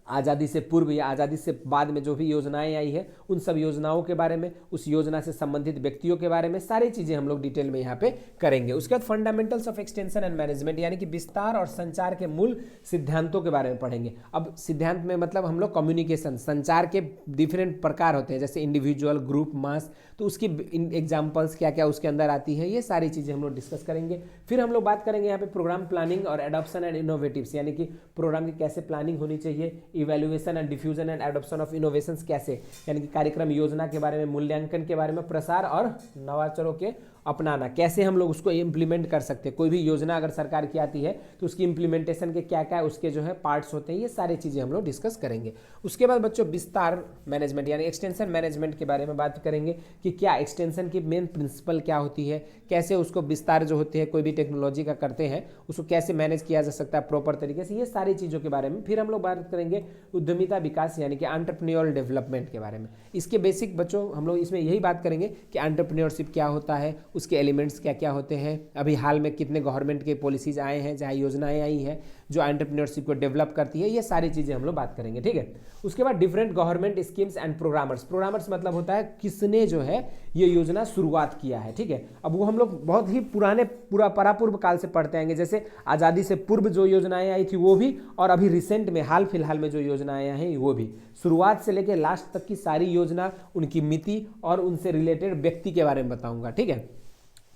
आज़ादी से पूर्व या आज़ादी से बाद में जो भी योजनाएं आई है उन सब योजनाओं के बारे में, उस योजना से संबंधित व्यक्तियों के बारे में सारी चीज़ें हम लोग डिटेल में यहाँ पे करेंगे। उसके बाद fundamentals of extension and management यानी कि विस्तार और संचार के मूल सिद्धांतों के बारे में पढ़ेंगे। अब सिद्धांत में मतलब हम लोग कम्युनिकेशन, संचार के डिफरेंट प्रकार होते हैं, जैसे इंडिविजुअल, ग्रुप, मास, तो उसकी एग्जाम्पल्स क्या क्या उसके अंदर आती है, ये सारी चीज़ें हम लोग डिस्कस करेंगे। फिर हम लोग बात करेंगे यहाँ पे प्रोग्राम प्लानिंग और एडॉप्शन एंड इनोवेटिव्स, यानी कि प्रोग्राम की कैसे प्लानिंग होनी चाहिए, evaluation and diffusion and adoption of innovations कैसे, यानी कि कार्यक्रम योजना के बारे में, मूल्यांकन के बारे में, प्रसार और नवाचारों के अपनाना, कैसे हम लोग उसको इम्प्लीमेंट कर सकते हैं। कोई भी योजना अगर सरकार की आती है तो उसकी इम्प्लीमेंटेशन के क्या क्या उसके जो है पार्ट्स होते हैं, ये सारी चीज़ें हम लोग डिस्कस करेंगे। उसके बाद बच्चों विस्तार मैनेजमेंट यानी एक्सटेंशन मैनेजमेंट के बारे में बात करेंगे कि क्या एक्सटेंशन की मेन प्रिंसिपल क्या होती है, कैसे उसको विस्तार जो होते हैं कोई भी टेक्नोलॉजी का करते हैं उसको कैसे मैनेज किया जा सकता है प्रॉपर तरीके से, ये सारी चीज़ों के बारे में। फिर हम लोग बात करेंगे उद्यमिता विकास यानी कि एंटरप्रेन्योरल डेवलपमेंट के बारे में। इसके बेसिक बच्चों हम लोग इसमें यही बात करेंगे कि एंटरप्रेन्योरशिप क्या होता है, उसके एलिमेंट्स क्या क्या होते हैं, अभी हाल में कितने गवर्नमेंट के पॉलिसीज आए हैं, चाहे योजनाएं आई हैं जो एंटरप्रेन्योरशिप को डेवलप करती है, ये सारी चीज़ें हम लोग बात करेंगे। ठीक है, उसके बाद different government schemes and programmers. Programmers मतलब होता है किसने जो है ये योजना शुरुआत किया है। ठीक है, अब वो हम लोग बहुत ही पुराने परापूर्व काल से पढ़ते आएंगे, जैसे आज़ादी से पूर्व जो योजनाएं आई थी वो भी, और अभी रिसेंट में हाल फिलहाल में जो योजनाएं हैं वो भी, शुरुआत से लेकर लास्ट तक की सारी योजना, उनकी मिति और उनसे रिलेटेड व्यक्ति के बारे में बताऊंगा। ठीक है,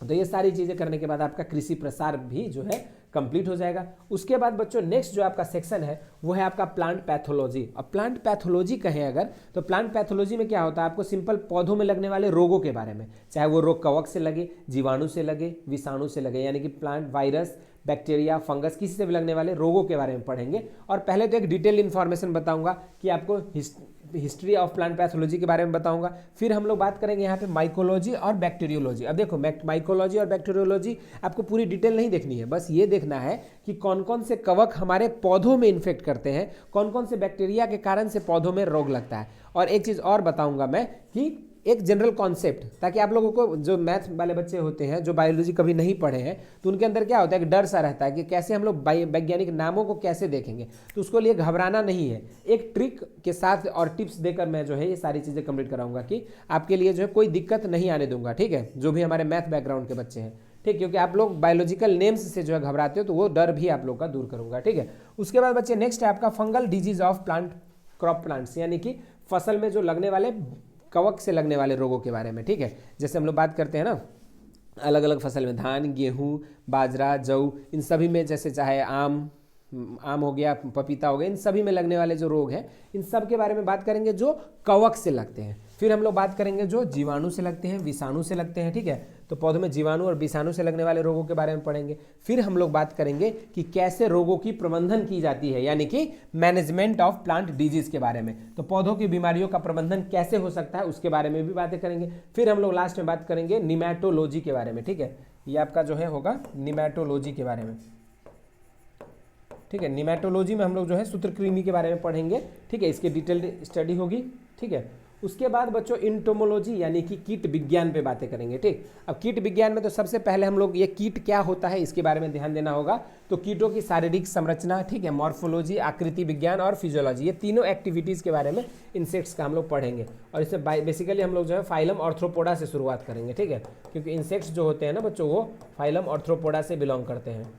तो ये सारी चीज़ें करने के बाद आपका कृषि प्रसार भी जो है कंप्लीट हो जाएगा। उसके बाद बच्चों नेक्स्ट जो आपका सेक्शन है वो है आपका प्लांट पैथोलॉजी। अब प्लांट पैथोलॉजी कहें अगर, तो प्लांट पैथोलॉजी में क्या होता है, आपको सिंपल पौधों में लगने वाले रोगों के बारे में, चाहे वो रोग कवक से लगे, जीवाणु से लगे, विषाणु से लगे, यानी कि प्लांट वायरस, बैक्टीरिया, फंगस, किसी से भी लगने वाले रोगों के बारे में पढ़ेंगे। और पहले तो एक डिटेल इन्फॉर्मेशन बताऊंगा कि आपको हिस्ट्री ऑफ प्लांट पैथोलॉजी के बारे में बताऊंगा। फिर हम लोग बात करेंगे यहाँ पे माइकोलॉजी और बैक्टीरियोलॉजी। अब देखो माइकोलॉजी और बैक्टीरियोलॉजी आपको पूरी डिटेल नहीं देखनी है, बस ये देखना है कि कौन कौन से कवक हमारे पौधों में इन्फेक्ट करते हैं, कौन कौन से बैक्टीरिया के कारण से पौधों में रोग लगता है। और एक चीज़ और बताऊंगा मैं कि एक जनरल कॉन्सेप्ट, ताकि आप लोगों को, जो मैथ वाले बच्चे होते हैं जो बायोलॉजी कभी नहीं पढ़े हैं, तो उनके अंदर क्या होता है, एक डर सा रहता है कि कैसे हम लोग वैज्ञानिक नामों को कैसे देखेंगे, तो उसको लिए घबराना नहीं है। एक ट्रिक के साथ और टिप्स देकर मैं जो है ये सारी चीज़ें कंप्लीट कराऊंगा कि आपके लिए जो है कोई दिक्कत नहीं आने दूंगा। ठीक है, जो भी हमारे मैथ बैकग्राउंड के बच्चे हैं, ठीक, क्योंकि आप लोग बायोलॉजिकल नेम्स से जो है घबराते हो, तो वो डर भी आप लोग का दूर करूंगा। ठीक है, उसके बाद बच्चे नेक्स्ट है आपका fungal disease of plant crop plants, यानी कि फसल में जो लगने वाले कवक से लगने वाले रोगों के बारे में। ठीक है, जैसे हम लोग बात करते हैं ना अलग अलग फसल में, धान, गेहूं, बाजरा, जौ, इन सभी में, जैसे चाहे आम हो गया, पपीता हो गया, इन सभी में लगने वाले जो रोग हैं, इन सब के बारे में बात करेंगे जो कवक से लगते हैं। फिर हम लोग बात करेंगे जो जीवाणु से लगते हैं, विषाणु से लगते हैं। ठीक है, तो पौधों में जीवाणु और विषाणु से लगने वाले रोगों के बारे में पढ़ेंगे। फिर हम लोग बात करेंगे कि कैसे रोगों की प्रबंधन की जाती है, यानी कि मैनेजमेंट ऑफ प्लांट डिजीज के बारे में, तो पौधों की बीमारियों का प्रबंधन कैसे हो सकता है उसके बारे में भी बातें करेंगे। फिर हम लोग लास्ट में बात करेंगे निमैटोलॉजी के बारे में। ठीक है, ये आपका जो है होगा निमैटोलॉजी के बारे में। ठीक है, निमैटोलॉजी में हम लोग जो है सूत्रकृमि के बारे में पढ़ेंगे। ठीक है, इसकी डिटेल्ड स्टडी होगी। ठीक है, उसके बाद बच्चों इंटोमोलॉजी यानी कि कीट विज्ञान पे बातें करेंगे। ठीक, अब कीट विज्ञान में तो सबसे पहले हम लोग ये कीट क्या होता है इसके बारे में ध्यान देना होगा। तो कीटों की शारीरिक संरचना, ठीक है, मॉर्फोलॉजी, आकृति विज्ञान और फिजियोलॉजी, ये तीनों एक्टिविटीज़ के बारे में इंसेक्ट्स का हम लोग पढ़ेंगे। और इससे बेसिकली हम लोग जो है फाइलम आर्थ्रोपोडा से शुरुआत करेंगे। ठीक है, क्योंकि इंसेक्ट्स जो होते हैं ना बच्चों, वो फाइलम आर्थ्रोपोडा से बिलोंग करते हैं,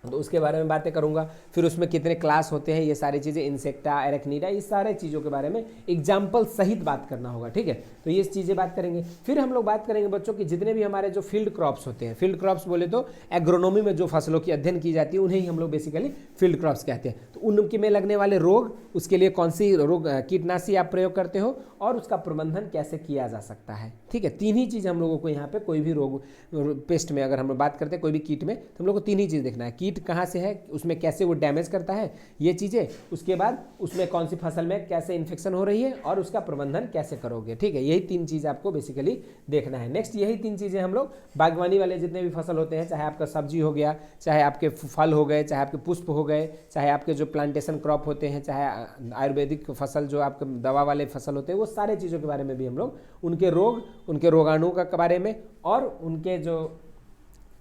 तो उसके बारे में बातें करूंगा। फिर उसमें कितने क्लास होते हैं, ये सारी चीज़ें, इंसेक्टा, एरेक्निडा, इस सारे चीज़ों के बारे में एग्जाम्पल सहित बात करना होगा। ठीक है, तो ये चीज़ें बात करेंगे। फिर हम लोग बात करेंगे बच्चों कि जितने भी हमारे जो फील्ड क्रॉप्स होते हैं, फील्ड क्रॉप्स बोले तो एग्रोनॉमी में जो फसलों की अध्ययन की जाती है उन्हें ही हम लोग बेसिकली फील्ड क्रॉप्स कहते हैं। तो उनके में लगने वाले रोग, उसके लिए कौन सी रोग कीटनाशी आप प्रयोग करते हो और उसका प्रबंधन कैसे किया जा सकता है। ठीक है, तीन ही चीज़ हम लोगों को यहाँ पे, कोई भी रोग पेस्ट में अगर हम लोग बात करते हैं कोई भी कीट में, तो हम लोग को तीन ही चीज़ देखना है, कीट कीट कहाँ से है, उसमें कैसे वो डैमेज करता है, ये चीज़ें। उसके बाद उसमें कौन सी फसल में कैसे इन्फेक्शन हो रही है और उसका प्रबंधन कैसे करोगे। ठीक है, यही 3 चीज़ आपको बेसिकली देखना है। नेक्स्ट यही 3 चीज़ें हम लोग बागवानी वाले जितने भी फसल होते हैं, चाहे आपका सब्जी हो गया, चाहे आपके फल हो गए, चाहे आपके पुष्प हो गए, चाहे आपके जो प्लांटेशन क्रॉप होते हैं, चाहे आयुर्वेदिक फसल जो आपके दवा वाले फसल होते हैं, वो सारे चीज़ों के बारे में भी हम लोग उनके रोग, उनके रोगाणु के बारे में और उनके जो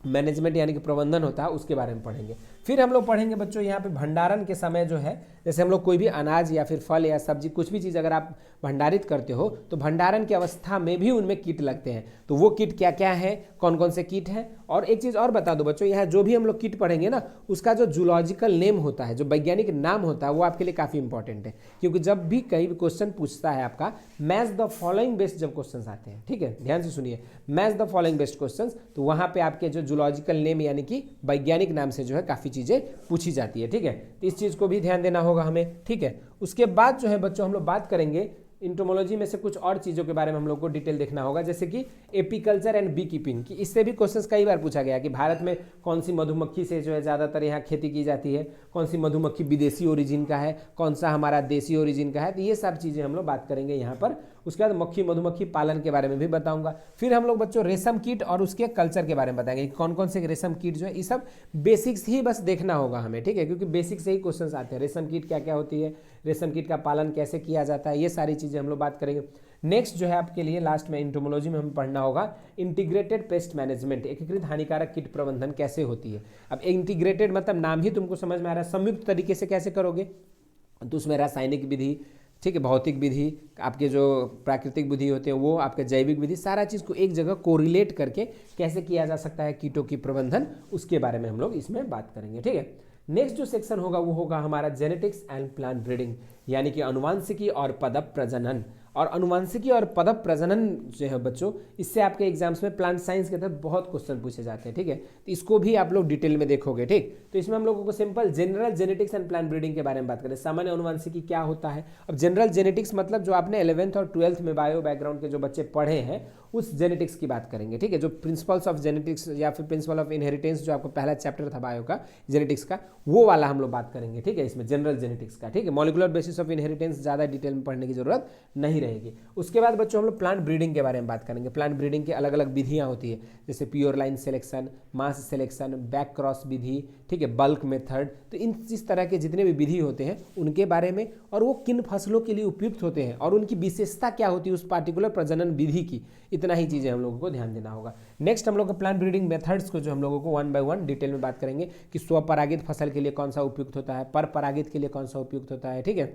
मैनेजमेंट यानी कि प्रबंधन होता है उसके बारे में पढ़ेंगे। फिर हम लोग पढ़ेंगे बच्चों यहाँ पे भंडारण के समय जो है, जैसे हम लोग कोई भी अनाज या फिर फल या सब्जी कुछ भी चीज़ अगर आप भंडारित करते हो तो भंडारण की अवस्था में भी उनमें कीट लगते हैं। तो वो कीट क्या क्या है, कौन कौन से कीट हैं। और एक चीज़ और बता दो बच्चों, यहाँ जो भी हम लोग कीट पढ़ेंगे ना, उसका जो जूलॉजिकल नेम होता है, जो वैज्ञानिक नाम होता है, वो आपके लिए काफ़ी इंपॉर्टेंट है। क्योंकि जब भी कहीं भी क्वेश्चन पूछता है आपका मैच द फॉलोइंग बेस्ड जब क्वेश्चन आते हैं, ठीक है, ध्यान से सुनिए, match the following based question, तो वहाँ पे आपके जो जूलॉजिकल नेम यानी कि वैज्ञानिक नाम से जो है काफ़ी चीज़ें पूछी जाती है। ठीक है, तो इस चीज़ को भी ध्यान देना होगा हमें। ठीक है, उसके बाद जो है बच्चों हम लोग बात करेंगे इंटोमोलॉजी में से कुछ और चीज़ों के बारे में हम लोग को डिटेल देखना होगा, जैसे कि एपीकल्चर एंड बी कीपिंग की। इससे भी क्वेश्चंस कई बार पूछा गया कि भारत में कौन सी मधुमक्खी से जो है ज़्यादातर यहाँ खेती की जाती है, कौन सी मधुमक्खी विदेशी ओरिजिन का है, कौन सा हमारा देसी ओरिजिन का है। तो ये सब चीज़ें हम लोग बात करेंगे यहाँ पर। उसके बाद मक्खी मधुमक्खी पालन के बारे में भी बताऊंगा। फिर हम लोग बच्चों रेशम कीट और उसके कल्चर के बारे में बताएंगे कि कौन कौन से रेशम कीट जो है, ये सब बेसिक्स ही बस देखना होगा हमें। ठीक है, क्योंकि बेसिक से ही क्वेश्चन आते हैं। रेशम कीट क्या क्या होती है, रेशम कीट का पालन कैसे किया जाता है, ये सारी चीज़ें हम लोग बात करेंगे। नेक्स्ट जो है आपके लिए लास्ट में इंटोमोलॉजी में हमें पढ़ना होगा इंटीग्रेटेड पेस्ट मैनेजमेंट, एकीकृत हानिकारक कीट प्रबंधन कैसे होती है। अब इंटीग्रेटेड मतलब नाम ही तुमको समझ में आ रहा है, संयुक्त तरीके से कैसे करोगे, तो उसमें रासायनिक विधि, ठीक है, भौतिक विधि, आपके जो प्राकृतिक विधि होते हैं वो, आपके जैविक विधि, सारा चीज़ को एक जगह कोरिलेट करके कैसे किया जा सकता है कीटों की प्रबंधन, उसके बारे में हम लोग इसमें बात करेंगे। ठीक है, नेक्स्ट जो सेक्शन होगा वो होगा हमारा जेनेटिक्स एंड प्लांट ब्रीडिंग, यानी कि अनुवांशिकी और पदप प्रजनन। और अनुवांशिकी और पदप प्रजनन जो है बच्चों, इससे आपके एग्जाम्स में प्लांट साइंस के तहत बहुत क्वेश्चन पूछे जाते हैं। ठीक है, तो इसको भी आप लोग डिटेल में देखोगे। ठीक, तो इसमें हम लोगों को simple general genetics and plant breeding के बारे में बात करें। सामान्य अनुवांशिकी क्या होता है। अब जनरल जेनेटिक्स मतलब जो आपने 11th और 12th में बायो बैकग्राउंड के जो बच्चे पढ़े हैं उस जेनेटिक्स की बात करेंगे। ठीक है, जो प्रिंसिपल्स ऑफ जेनेटिक्स या फिर प्रिंसिपल ऑफ इनहेरिटेंस जो आपको पहला चैप्टर था बायो का जेनेटिक्स का, वो वाला हम लोग बात करेंगे। ठीक है, इसमें जनरल जेनेटिक्स का। ठीक है, मॉलिक्यूलर बेसिस ऑफ इनहेरिटेंस ज़्यादा डिटेल में पढ़ने की जरूरत नहीं रहेगी। उसके बाद बच्चों हम लोग प्लांट ब्रीडिंग के बारे में बात करेंगे। प्लांट ब्रीडिंग की अलग अलग विधियाँ होती है, जैसे प्योर लाइन सिलेक्शन, मास सिलेक्शन, बैक क्रॉस विधि, ठीक है, बल्क मेथड। तो इस तरह के जितने भी विधि होते हैं उनके बारे में, और वो किन फसलों के लिए उपयुक्त होते हैं और उनकी विशेषता क्या होती है उस पार्टिकुलर प्रजनन विधि की, इतना ही चीज़ें हम लोगों को ध्यान देना होगा। नेक्स्ट हम लोग का प्लांट ब्रीडिंग मेथड्स को जो हम लोगों को 1 by 1 डिटेल में बात करेंगे कि स्वपरागित फसल के लिए कौन सा उपयुक्त होता है, पर परागित के लिए कौन सा उपयुक्त होता है। ठीक है,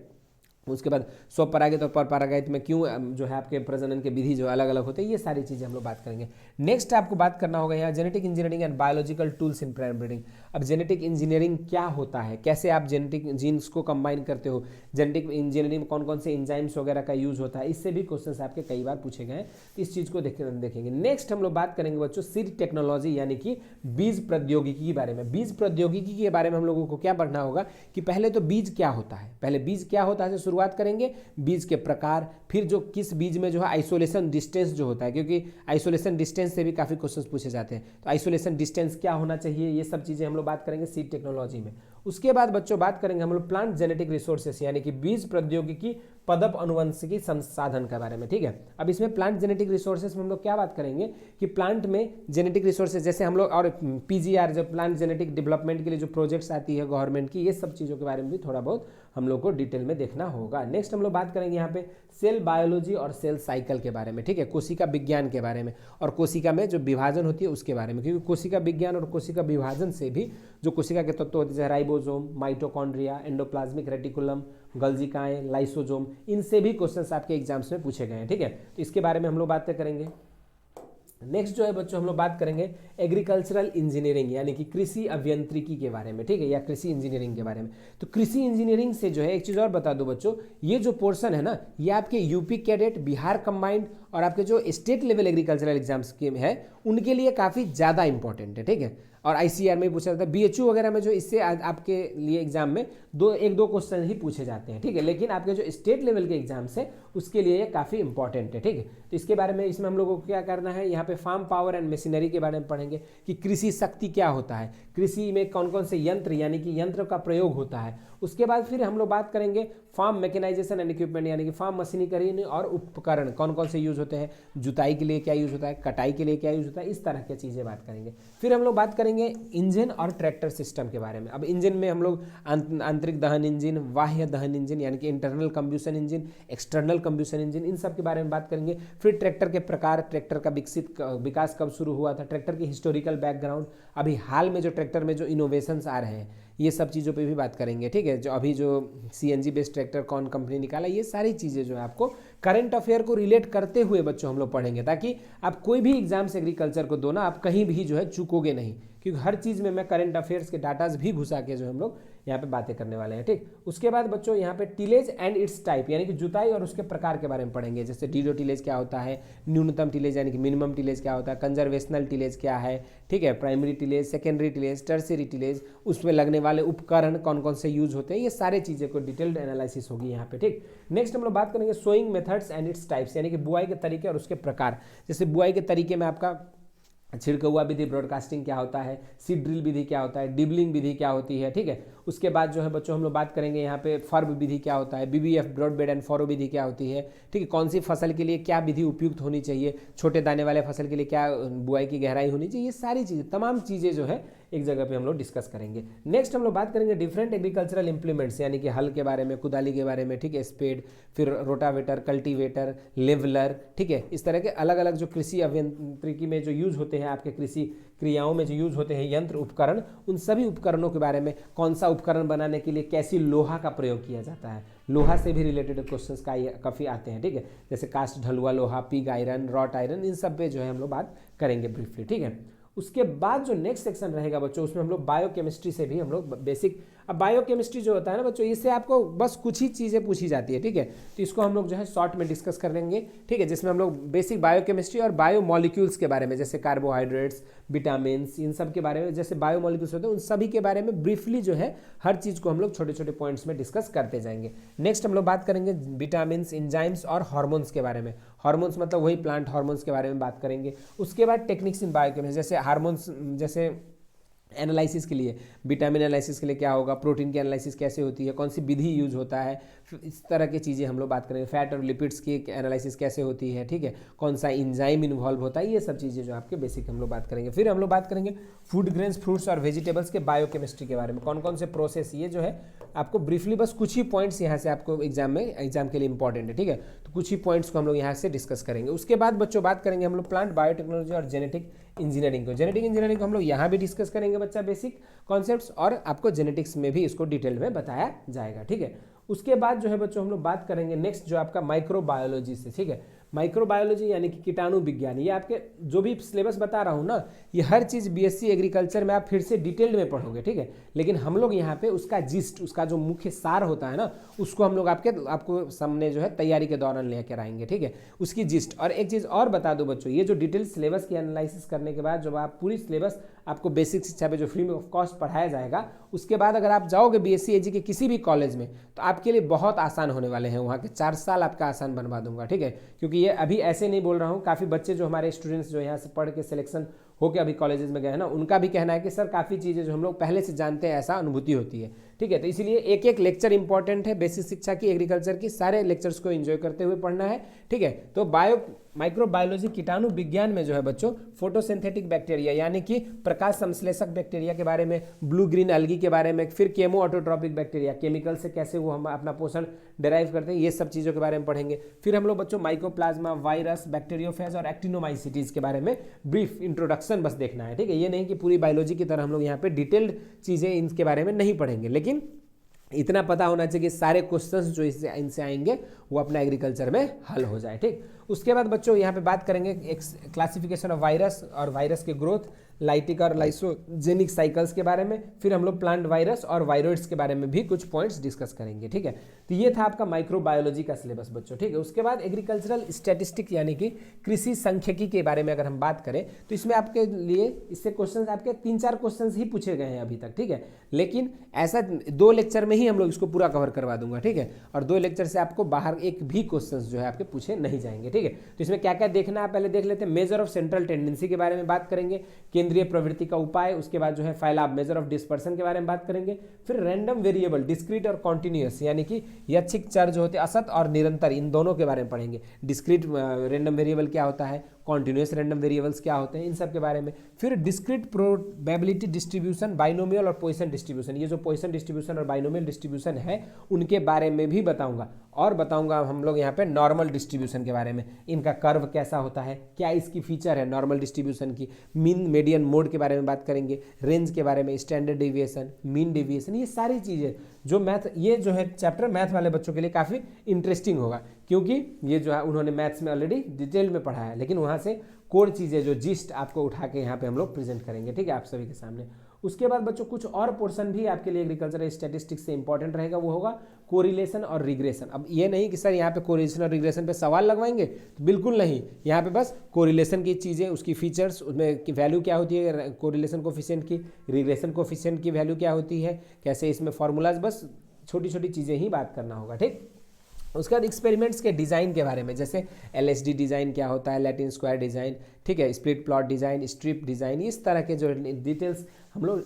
उसके बाद स्वपरागित और परपरागित में क्यों जो है आपके प्रजनन के विधि जो अलग अलग होते हैं, ये सारी चीज़ें हम लोग बात करेंगे। नेक्स्ट आपको बात करना होगा यहाँ genetic engineering and biological tools in plant breeding. अब जेनेटिक इंजीनियरिंग क्या होता है, कैसे आप जेनेटिक जीन्स को कंबाइन करते हो, जेनेटिक इंजीनियरिंग में कौन कौन से एंजाइम्स वगैरह का यूज होता है, इससे भी क्वेश्चन आपके कई बार पूछे गए हैं। इस चीज़ को देखेंगे। नेक्स्ट हम लोग बात करेंगे बच्चों सीड टेक्नोलॉजी, यानी कि बीज प्रौद्योगिकी के बारे में। बीज प्रौद्योगिकी के बारे में हम लोगों को क्या पढ़ना होगा कि पहले तो बीज क्या होता है, पहले बीज क्या होता है से शुरुआत करेंगे, बीज के प्रकार, फिर जो किस बीज में जो है आइसोलेशन डिस्टेंस जो होता है, क्योंकि आइसोलेशन डिस्टेंस से भी काफ़ी क्वेश्चंस पूछे जाते हैं, तो आइसोलेशन डिस्टेंस क्या होना चाहिए, ये सब चीज़ें हम लोग बात करेंगे सीड टेक्नोलॉजी में। उसके बाद बच्चों बात करेंगे हम लोग प्लांट जेनेटिक रिसोर्सेस, यानी कि बीज प्रौद्योगिकी पदप अनुवंशिकी संसाधन के बारे में। ठीक है, अब इसमें प्लांट जेनेटिक रिसोर्सेस में हम लोग क्या बात करेंगे कि प्लांट में जेनेटिक रिसोर्सेज जैसे हम लोग, और पीजीआर जो प्लांट जेनेटिक डेवलपमेंट के लिए जो प्रोजेक्ट्स आती है गवर्नमेंट की, ये सब चीज़ों के बारे में भी थोड़ा बहुत हम लोग को डिटेल में देखना होगा। नेक्स्ट हम लोग बात करेंगे यहाँ पे सेल बायोलॉजी और सेल साइकिल के बारे में। ठीक है, कोशिका विज्ञान के बारे में और कोशिका में जो विभाजन होती है उसके बारे में, क्योंकि कोशिका विज्ञान और कोशिका विभाजन से भी जो कोशिका के तत्व होते हैं, राइबोसोम, माइटोकॉन्ड्रिया, एंडोप्लाज्मिक रेटिकुलम, गल्जिकाएं, लाइसोजोम, इनसे भी क्वेश्चंस आपके एग्जाम्स में पूछे गए हैं। ठीक है, तो इसके बारे में हम लोग बातें करेंगे। नेक्स्ट जो है बच्चों हम लोग बात करेंगे एग्रीकल्चरल इंजीनियरिंग, यानी कि कृषि अभियांत्रिकी के बारे में। ठीक है, या कृषि इंजीनियरिंग के बारे में। तो कृषि इंजीनियरिंग से जो है एक चीज़ और बता दो बच्चों, ये जो पोर्शन है ना, ये आपके यूपी कैडेट, बिहार कंबाइंड और आपके जो स्टेट लेवल एग्रीकल्चरल एग्जाम्स के है उनके लिए काफ़ी ज़्यादा इंपॉर्टेंट है, ठीक है। और आईसीआर में पूछा जाता है, बीएचयू वगैरह में जो इससे आपके लिए एग्जाम में एक दो क्वेश्चन ही पूछे जाते हैं, ठीक है। लेकिन आपके जो स्टेट लेवल के एग्जाम्स है उसके लिए ये काफ़ी इंपॉर्टेंट है, ठीक है। तो इसके बारे में इसमें हम लोगों को क्या करना है, यहाँ पे फार्म पावर एंड मशीनरी के बारे में पढ़ेंगे कि कृषि शक्ति क्या होता है, कृषि में कौन कौन से यंत्र यानी कि यंत्र का प्रयोग होता है। उसके बाद फिर हम लोग बात करेंगे फार्म मैकेनाइजेशन एंड इक्विपमेंट यानी कि फार्म मशीनीकरण और उपकरण कौन कौन से यूज होते हैं, जुताई के लिए क्या यूज होता है, कटाई के लिए क्या यूज होता है, इस तरह की चीज़ें बात करेंगे। फिर हम लोग बात करेंगे इंजन और ट्रैक्टर सिस्टम के बारे में। अब इंजन में हम लोग आंतरिक दहन इंजन, बाह्य दहन इंजन यानी कि इंटरनल कंब्यूशन इंजन, एक्सटर्नल कंब्यूशन इंजन, इन सब के बारे में बात करेंगे। फिर ट्रैक्टर के प्रकार, ट्रैक्टर का विकास कब शुरू हुआ था, ट्रैक्टर की हिस्टोरिकल बैकग्राउंड, अभी हाल में जो ट्रैक्टर में जो इनोवेशंस आ रहे हैं ये सब चीज़ों पे भी बात करेंगे, ठीक है। जो अभी जो सीएनजी बेस्ड ट्रैक्टर कौन कंपनी निकाला, ये सारी चीज़ें जो है आपको करंट अफेयर को रिलेट करते हुए बच्चों हम लोग पढ़ेंगे, ताकि आप कोई भी एग्जाम्स एग्रीकल्चर को दो ना, आप कहीं भी जो है चूकोगे नहीं, क्योंकि हर चीज़ में मैं करंट अफेयर्स के डाटाज भी घुसा के जो हम लोग यहाँ पे बातें करने वाले हैं, ठीक। उसके बाद बच्चों यहाँ पे टिलेज एंड इट्स टाइप यानी कि जुताई और उसके प्रकार के बारे में पढ़ेंगे, जैसे डीडो टिलेज क्या होता है, न्यूनतम टिलेज यानी कि मिनिमम टिलेज क्या होता है, कंजर्वेशनल टिलेज क्या है, ठीक है, primary tillage, secondary tillage, tertiary tillage, उसमें लगने वाले उपकरण कौन कौन से यूज होते हैं, ये सारी चीज़ें को डिटेल्ड एनालिसिस होगी यहाँ पे, ठीक। नेक्स्ट हम लोग बात करेंगे sowing methods and its types यानी कि बुआई के तरीके और उसके प्रकार। जैसे बुआई के तरीके में आपका छिड़कौआ विधि, ब्रॉडकास्टिंग क्या होता है, सीड ड्रिल विधि क्या होता है, डिबलिंग विधि क्या होती है, ठीक है। उसके बाद जो है बच्चों हम लोग बात करेंगे यहाँ पे फर्ब विधि क्या होता है, BBF broad bed and furrow विधि क्या होती है, ठीक है। कौन सी फसल के लिए क्या विधि उपयुक्त होनी चाहिए, छोटे दाने वाले फसल के लिए क्या बुआई की गहराई होनी चाहिए, ये सारी चीज़ें तमाम चीज़ें जो है एक जगह पे हम लोग डिस्कस करेंगे। नेक्स्ट हम लोग बात करेंगे डिफरेंट एग्रीकल्चरल इंप्लीमेंट्स यानी कि हल के बारे में, कुदाली के बारे में, ठीक है, स्पेड, फिर रोटावेटर, कल्टीवेटर, लेवलर, ठीक है। इस तरह के अलग अलग जो कृषि अभियांत्रिकी में जो यूज होते हैं, आपके कृषि क्रियाओं में जो यूज होते हैं यंत्र उपकरण, उन सभी उपकरणों के बारे में, कौन सा उपकरण बनाने के लिए कैसी लोहा का प्रयोग किया जाता है, लोहा से भी रिलेटेड क्वेश्चंस काफ़ी आते हैं, ठीक है। जैसे कास्ट ढलुआ लोहा, पिग आयरन, रॉट आयरन, इन सब पे जो है हम लोग बात करेंगे ब्रीफली, ठीक है। उसके बाद जो नेक्स्ट सेक्शन रहेगा बच्चों, उसमें हम लोग बायोकेमिस्ट्री से भी हम लोग बेसिक, अब बायोकेमिस्ट्री जो होता है ना बच्चों, इससे आपको बस कुछ ही चीज़ें पूछी जाती है, ठीक है। तो इसको हम लोग जो है शॉर्ट में डिस्कस कर लेंगे, ठीक है, जिसमें हम लोग बेसिक बायोकेमिस्ट्री और बायोमॉलिक्यूल्स के बारे में, जैसे कार्बोहाइड्रेट्स, विटामिन, इन सब के बारे में, जैसे बायोमॉलिक्यूल्स होते हैं उन सभी के बारे में ब्रीफली जो है हर चीज़ को हम लोग छोटे छोटे पॉइंट्स में डिस्कस करते जाएंगे। नेक्स्ट हम लोग बात करेंगे विटामिन, एंजाइम्स और हार्मोन्स के बारे में। हार्मोन्स मतलब वही प्लांट हार्मोन्स के बारे में बात करेंगे। उसके बाद टेक्निक्स इन बायोकेमिस्ट्री, जैसे हार्मोन्स, जैसे एनालिसिस के लिए, विटामिन एनालिसिस के लिए क्या होगा, प्रोटीन की एनालिसिस कैसे होती है, कौन सी विधि यूज होता है, इस तरह की चीज़ें हम लोग बात करेंगे। फैट और लिपिड्स की एनालिसिस कैसे होती है, ठीक है, कौन सा इंजाइम इन्वॉल्व होता है, ये सब चीज़ें जो आपके बेसिक हम लोग बात करेंगे। फिर हम लोग बात करेंगे फूड ग्रेन्स, फ्रूट्स और वेजिटेबल्स के बायोकेमिस्ट्री के बारे में, कौन कौन से प्रोसेस, ये जो है आपको ब्रीफली बस कुछ ही पॉइंट्स यहाँ से आपको एग्जाम के लिए इंपॉर्टेंट है, ठीक है। तो कुछ ही पॉइंट्स को हम लोग यहाँ से डिस्कस करेंगे। उसके बाद बच्चों बात करेंगे हम लोग प्लांट बायोटेक्नोलॉजी और जेनेटिक इंजीनियरिंग को। जेनेटिक इंजीनियरिंग को हम लोग यहाँ भी डिस्कस करेंगे बच्चा, बेसिक कॉन्सेप्ट्स, और आपको जेनेटिक्स में भी इसको डिटेल में बताया जाएगा, ठीक है। उसके बाद जो है बच्चों हम लोग बात करेंगे नेक्स्ट जो आपका माइक्रोबायोलॉजी से, ठीक है। माइक्रोबायोलॉजी यानी कि कीटाणु विज्ञान, ये आपके जो भी सिलेबस बता रहा हूँ ना, ये हर चीज़ बीएससी एग्रीकल्चर में आप फिर से डिटेल्ड में पढ़ोगे, ठीक है। लेकिन हम लोग यहाँ पे उसका जिस्ट, उसका जो मुख्य सार होता है ना, उसको हम लोग आपको सामने जो है तैयारी के दौरान लेकर आएंगे, ठीक है, उसकी जिस्ट। और एक चीज़ और बता दो बच्चों, ये जो डिटेल सिलेबस की एनालिसिस करने के बाद जब आप पूरी सिलेबस आपको बेसिक शिक्षा पे जो फ्री ऑफ कॉस्ट पढ़ाया जाएगा, उसके बाद अगर आप जाओगे बीएससी एजी के किसी भी कॉलेज में, तो आपके लिए बहुत आसान होने वाले हैं। वहाँ के 4 साल आपका आसान बनवा दूंगा, ठीक है। क्योंकि ये अभी ऐसे नहीं बोल रहा हूँ, काफ़ी बच्चे जो हमारे स्टूडेंट्स जो यहाँ से पढ़ के सिलेक्शन होकर अभी कॉलेजेस में गए हैं ना, उनका भी कहना है कि सर काफ़ी चीज़ें जो हम लोग पहले से जानते हैं ऐसा अनुभूति होती है, ठीक है। तो इसीलिए एक एक लेक्चर इंपॉर्टेंट है बेसिक शिक्षा की, एग्रीकल्चर की, सारे लेक्चर्स को एंजॉय करते हुए पढ़ना है, ठीक है। तो माइक्रोबायोलॉजी कीटाणु विज्ञान में जो है बच्चों फोटोसिंथेटिक बैक्टीरिया यानी कि प्रकाश संश्लेषक बैक्टीरिया के बारे में, ब्लू ग्रीन एल्गी के बारे में, फिर केमो ऑटोट्रॉपिक बैक्टीरिया, केमिकल से कैसे वो हम अपना पोषण डिराइव करते हैं, ये सब चीज़ों के बारे में पढ़ेंगे। फिर हम लोग बच्चों माइकोप्लाज्मा, वायरस, बैक्टीरियोफेज और एक्टिनोमाइसिटीज के बारे में ब्रीफ इंट्रोडक्शन बस देखना है, ठीक है। ये नहीं कि पूरी बायोलॉजी की तरह हम लोग यहाँ पे डिटेल्ड चीज़ें इनके बारे में नहीं पढ़ेंगे, लेकिन इतना पता होना चाहिए कि सारे क्वेश्चंस जो इनसे आएंगे वो अपना एग्रीकल्चर में हल हो जाए, ठीक। उसके बाद बच्चों यहाँ पे बात करेंगे क्लासिफिकेशन ऑफ वायरस और वायरस के ग्रोथ, लाइटिक और लाइसोजेनिक साइकिल्स के बारे में, फिर हम लोग प्लांट वायरस और वायरोइड्स के बारे में भी कुछ पॉइंट्स डिस्कस करेंगे, ठीक है। तो ये था आपका माइक्रोबायोलॉजी का सिलेबस बच्चों, ठीक है। उसके बाद एग्रीकल्चरल स्टैटिस्टिक यानी कि कृषि सांख्यिकी के बारे में अगर हम बात करें तो इसमें आपके लिए इससे क्वेश्चन आपके 3-4 क्वेश्चन ही पूछे गए हैं अभी तक, ठीक है। लेकिन ऐसा 2 लेक्चर में ही हम लोग इसको पूरा कवर करवा दूंगा, ठीक है। और 2 लेक्चर से आपको बाहर एक भी क्वेश्चन जो है आपके पूछे नहीं जाएंगे, ठीक है। तो इसमें क्या क्या देखना है पहले देख लेते हैं। मेजर ऑफ सेंट्रल टेंडेंसी के बारे में बात करेंगे, केंद्रीय प्रवृत्ति का उपाय, उसके बाद जो है फैलाव मेजर ऑफ डिस्पर्सन के बारे में बात करेंगे, फिर रैंडम वेरिएबल डिस्क्रीट और कॉन्टिन्यूअस यानी कि यादृच्छिक चर जो होते हैं असत और निरंतर, इन दोनों के बारे में पढ़ेंगे। डिस्क्रीट रैंडम वेरिएबल क्या होता है, कॉन्टिन्यूअस रैंडम वेरिएबल्स क्या होते हैं, इन सब के बारे में। फिर डिस्क्रीट प्रोबेबिलिटी डिस्ट्रीब्यूशन, बाइनोमियल और पॉइसन डिस्ट्रीब्यूशन, ये जो पॉइसन डिस्ट्रीब्यूशन और बाइनोमियल डिस्ट्रीब्यूशन है उनके बारे में भी बताऊंगा। और बताऊंगा हम लोग यहाँ पे नॉर्मल डिस्ट्रीब्यूशन के बारे में, इनका कर्व कैसा होता है, क्या इसकी फीचर है नॉर्मल डिस्ट्रीब्यूशन की, मीन मीडियन मोड के बारे में बात करेंगे, रेंज के बारे में, स्टैंडर्ड डेविएशन, मीन डेविएशन, ये सारी चीज़ें जो मैथ, ये जो है चैप्टर मैथ वाले बच्चों के लिए काफ़ी इंटरेस्टिंग होगा, क्योंकि ये जो है उन्होंने मैथ्स में ऑलरेडी डिटेल में पढ़ा है, लेकिन वहाँ से कोर चीज़ें जो जिस्ट आपको उठा के यहाँ पे हम लोग प्रेजेंट करेंगे, ठीक है, आप सभी के सामने। उसके बाद बच्चों कुछ और पोर्शन भी आपके लिए एग्रीकल्चर स्टैटिस्टिक्स से इंपॉर्टेंट रहेगा, वो होगा कोरिलेशन और रिग्रेशन। अब ये नहीं कि सर यहाँ पे कोरिलेशन और रिग्रेशन पे सवाल लगवाएंगे, तो बिल्कुल नहीं, यहाँ पे बस कोरिलेशन की चीज़ें, उसकी फीचर्स, उसमें की वैल्यू क्या होती है कोरिलेशन कोफिशिएंट की, रिग्रेशन कोफिशिएंट की वैल्यू क्या होती है, कैसे इसमें फॉर्मूलाज, बस छोटी छोटी चीज़ें ही बात करना होगा, ठीक। उसके बाद एक्सपेरिमेंट्स के डिज़ाइन के बारे में, जैसे LSD डिज़ाइन क्या होता है, लैटिन स्क्वायर डिज़ाइन, ठीक है, split plot design, strip design, इस तरह के जो डिटेल्स हम लोग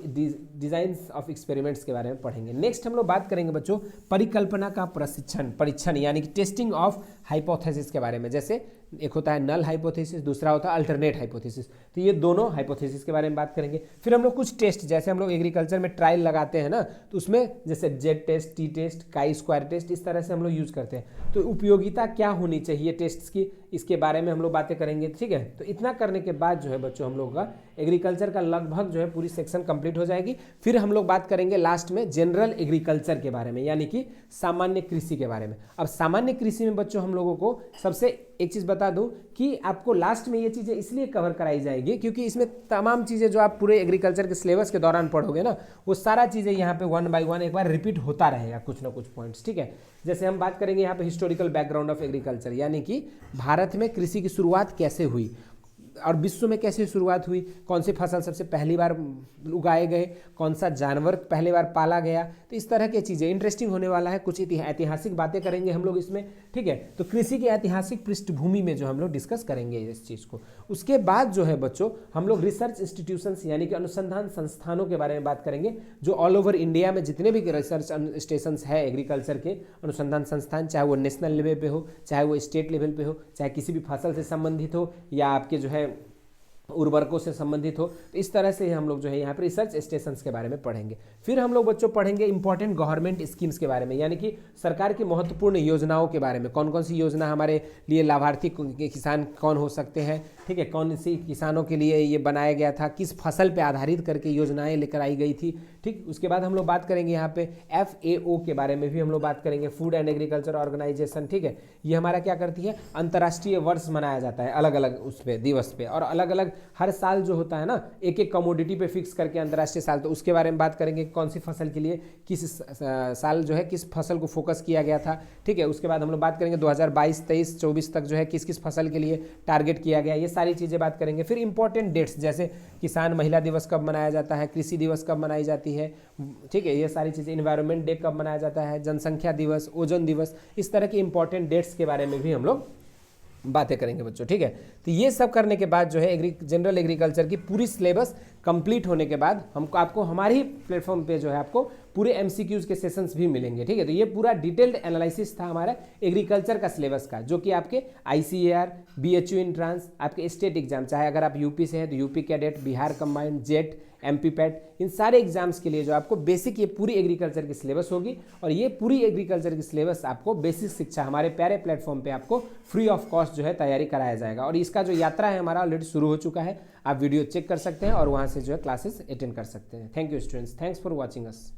डिज़ाइंस ऑफ एक्सपेरिमेंट्स के बारे में पढ़ेंगे। नेक्स्ट हम लोग बात करेंगे बच्चों परिकल्पना का परीक्षण यानी कि टेस्टिंग ऑफ हाइपोथेसिस के बारे में। जैसे एक होता है नल हाइपोथेसिस, दूसरा होता है अल्टरनेट हाइपोथेसिस, तो ये दोनों हाइपोथेसिस के बारे में बात करेंगे। फिर हम लोग कुछ टेस्ट, जैसे हम लोग एग्रीकल्चर में ट्रायल लगाते हैं ना, तो उसमें जैसे Z test, T test, chi square test, इस तरह से हम लोग यूज़ करते हैं। तो उपयोगिता क्या होनी चाहिए टेस्ट्स की, इसके बारे में हम लोग बातें करेंगे, ठीक है। तो इतना करने के बाद जो है बच्चों हम लोग का एग्रीकल्चर का लगभग जो है पूरी सेक्शन कंप्लीट हो जाएगी। फिर हम लोग बात करेंगे लास्ट में जनरल एग्रीकल्चर के बारे में, यानी कि सामान्य कृषि के बारे में। अब सामान्य कृषि में बच्चों हम लोगों को सबसे एक चीज़ बता दूं कि आपको लास्ट में ये चीज़ें इसलिए कवर कराई जाएगी क्योंकि इसमें तमाम चीज़ें जो आप पूरे एग्रीकल्चर के सिलेबस के दौरान पढ़ोगे ना, वो सारा चीज़ें यहाँ पे 1 बाय 1 एक बार रिपीट होता रहेगा, कुछ ना कुछ पॉइंट्स, ठीक है। जैसे हम बात करेंगे यहाँ पे हिस्टोरिकल बैकग्राउंड ऑफ एग्रीकल्चर, यानी कि भारत में कृषि की शुरुआत कैसे हुई और विश्व में कैसे शुरुआत हुई, कौन से फसल सबसे पहली बार उगाए गए, कौन सा जानवर पहली बार पाला गया, तो इस तरह की चीज़ें इंटरेस्टिंग होने वाला है। कुछ ऐतिहासिक बातें करेंगे हम लोग इसमें, ठीक है। तो कृषि की ऐतिहासिक पृष्ठभूमि में जो हम लोग डिस्कस करेंगे इस चीज़ को। उसके बाद जो है बच्चों हम लोग रिसर्च इंस्टीट्यूशंस यानी कि अनुसंधान संस्थानों के बारे में बात करेंगे, जो ऑल ओवर इंडिया में जितने भी रिसर्च स्टेशंस है एग्रीकल्चर के अनुसंधान संस्थान, चाहे वो नेशनल लेवल पे हो, चाहे वो स्टेट लेवल पे हो, चाहे किसी भी फसल से संबंधित हो या आपके जो है उर्वरकों से संबंधित हो, तो इस तरह से हम लोग जो है यहाँ पर रिसर्च स्टेशंस के बारे में पढ़ेंगे। फिर हम लोग बच्चों पढ़ेंगे इंपॉर्टेंट गवर्नमेंट स्कीम्स के बारे में, यानी कि सरकार की महत्वपूर्ण योजनाओं के बारे में, कौन कौन सी योजना हमारे लिए लाभार्थी किसान कौन हो सकते हैं, ठीक है, कौन सी किसानों के लिए ये बनाया गया था, किस फसल पे आधारित करके योजनाएं लेकर आई गई थी, ठीक। उसके बाद हम लोग बात करेंगे यहाँ पे FAO के बारे में भी हम लोग बात करेंगे, फूड एंड एग्रीकल्चर ऑर्गेनाइजेशन, ठीक है। ये हमारा क्या करती है, अंतर्राष्ट्रीय वर्ष मनाया जाता है अलग अलग उस पे दिवस पे, और अलग अलग हर साल जो होता है ना एक एक कमोडिटी पे फिक्स करके अंतर्राष्ट्रीय साल, तो उसके बारे में बात करेंगे कौन सी फसल के लिए किस साल जो है किस फसल को फोकस किया गया था, ठीक है। उसके बाद हम लोग बात करेंगे 2022, 23, 24 तक जो है किस किस फसल के लिए टारगेट किया गया, ये सारी चीज़ें बात करेंगे। फिर इंपॉर्टेंट डेट्स जैसे किसान महिला दिवस कब मनाया जाता है, कृषि दिवस कब मनाई जाती है, ठीक है, ये सारी चीज़ें, इन्वायरमेंट डे कब मनाया जाता है, जनसंख्या दिवस, ओजोन दिवस, इस तरह के इंपॉर्टेंट डेट्स के बारे में भी हम लोग बातें करेंगे बच्चों, ठीक है। तो ये सब करने के बाद जो है जनरल एग्रीकल्चर की पूरी सिलेबस कंप्लीट होने के बाद हमको आपको हमारे ही प्लेटफॉर्म पे जो है आपको पूरे MCQs के सेशंस भी मिलेंगे, ठीक है। तो ये पूरा डिटेल्ड एनालिसिस था हमारा एग्रीकल्चर का सिलेबस का, जो कि आपके ICAR, BHU एंट्रांस, आपके स्टेट एग्जाम, चाहे अगर आप यूपी से हैं तो यूपी कैडेट, Bihar combined, JET, MP PAT, इन सारे एग्जाम्स के लिए जो आपको बेसिक ये पूरी एग्रीकल्चर की सिलेबस होगी, और ये पूरी एग्रीकल्चर की सिलेबस आपको बेसिक शिक्षा हमारे प्यारे प्लेटफॉर्म पे आपको फ्री ऑफ कॉस्ट जो है तैयारी कराया जाएगा। और इसका जो यात्रा है हमारा ऑलरेडी शुरू हो चुका है, आप वीडियो चेक कर सकते हैं और वहाँ से जो है क्लासेस अटेंड कर सकते हैं। Thank you students, thanks for watching us.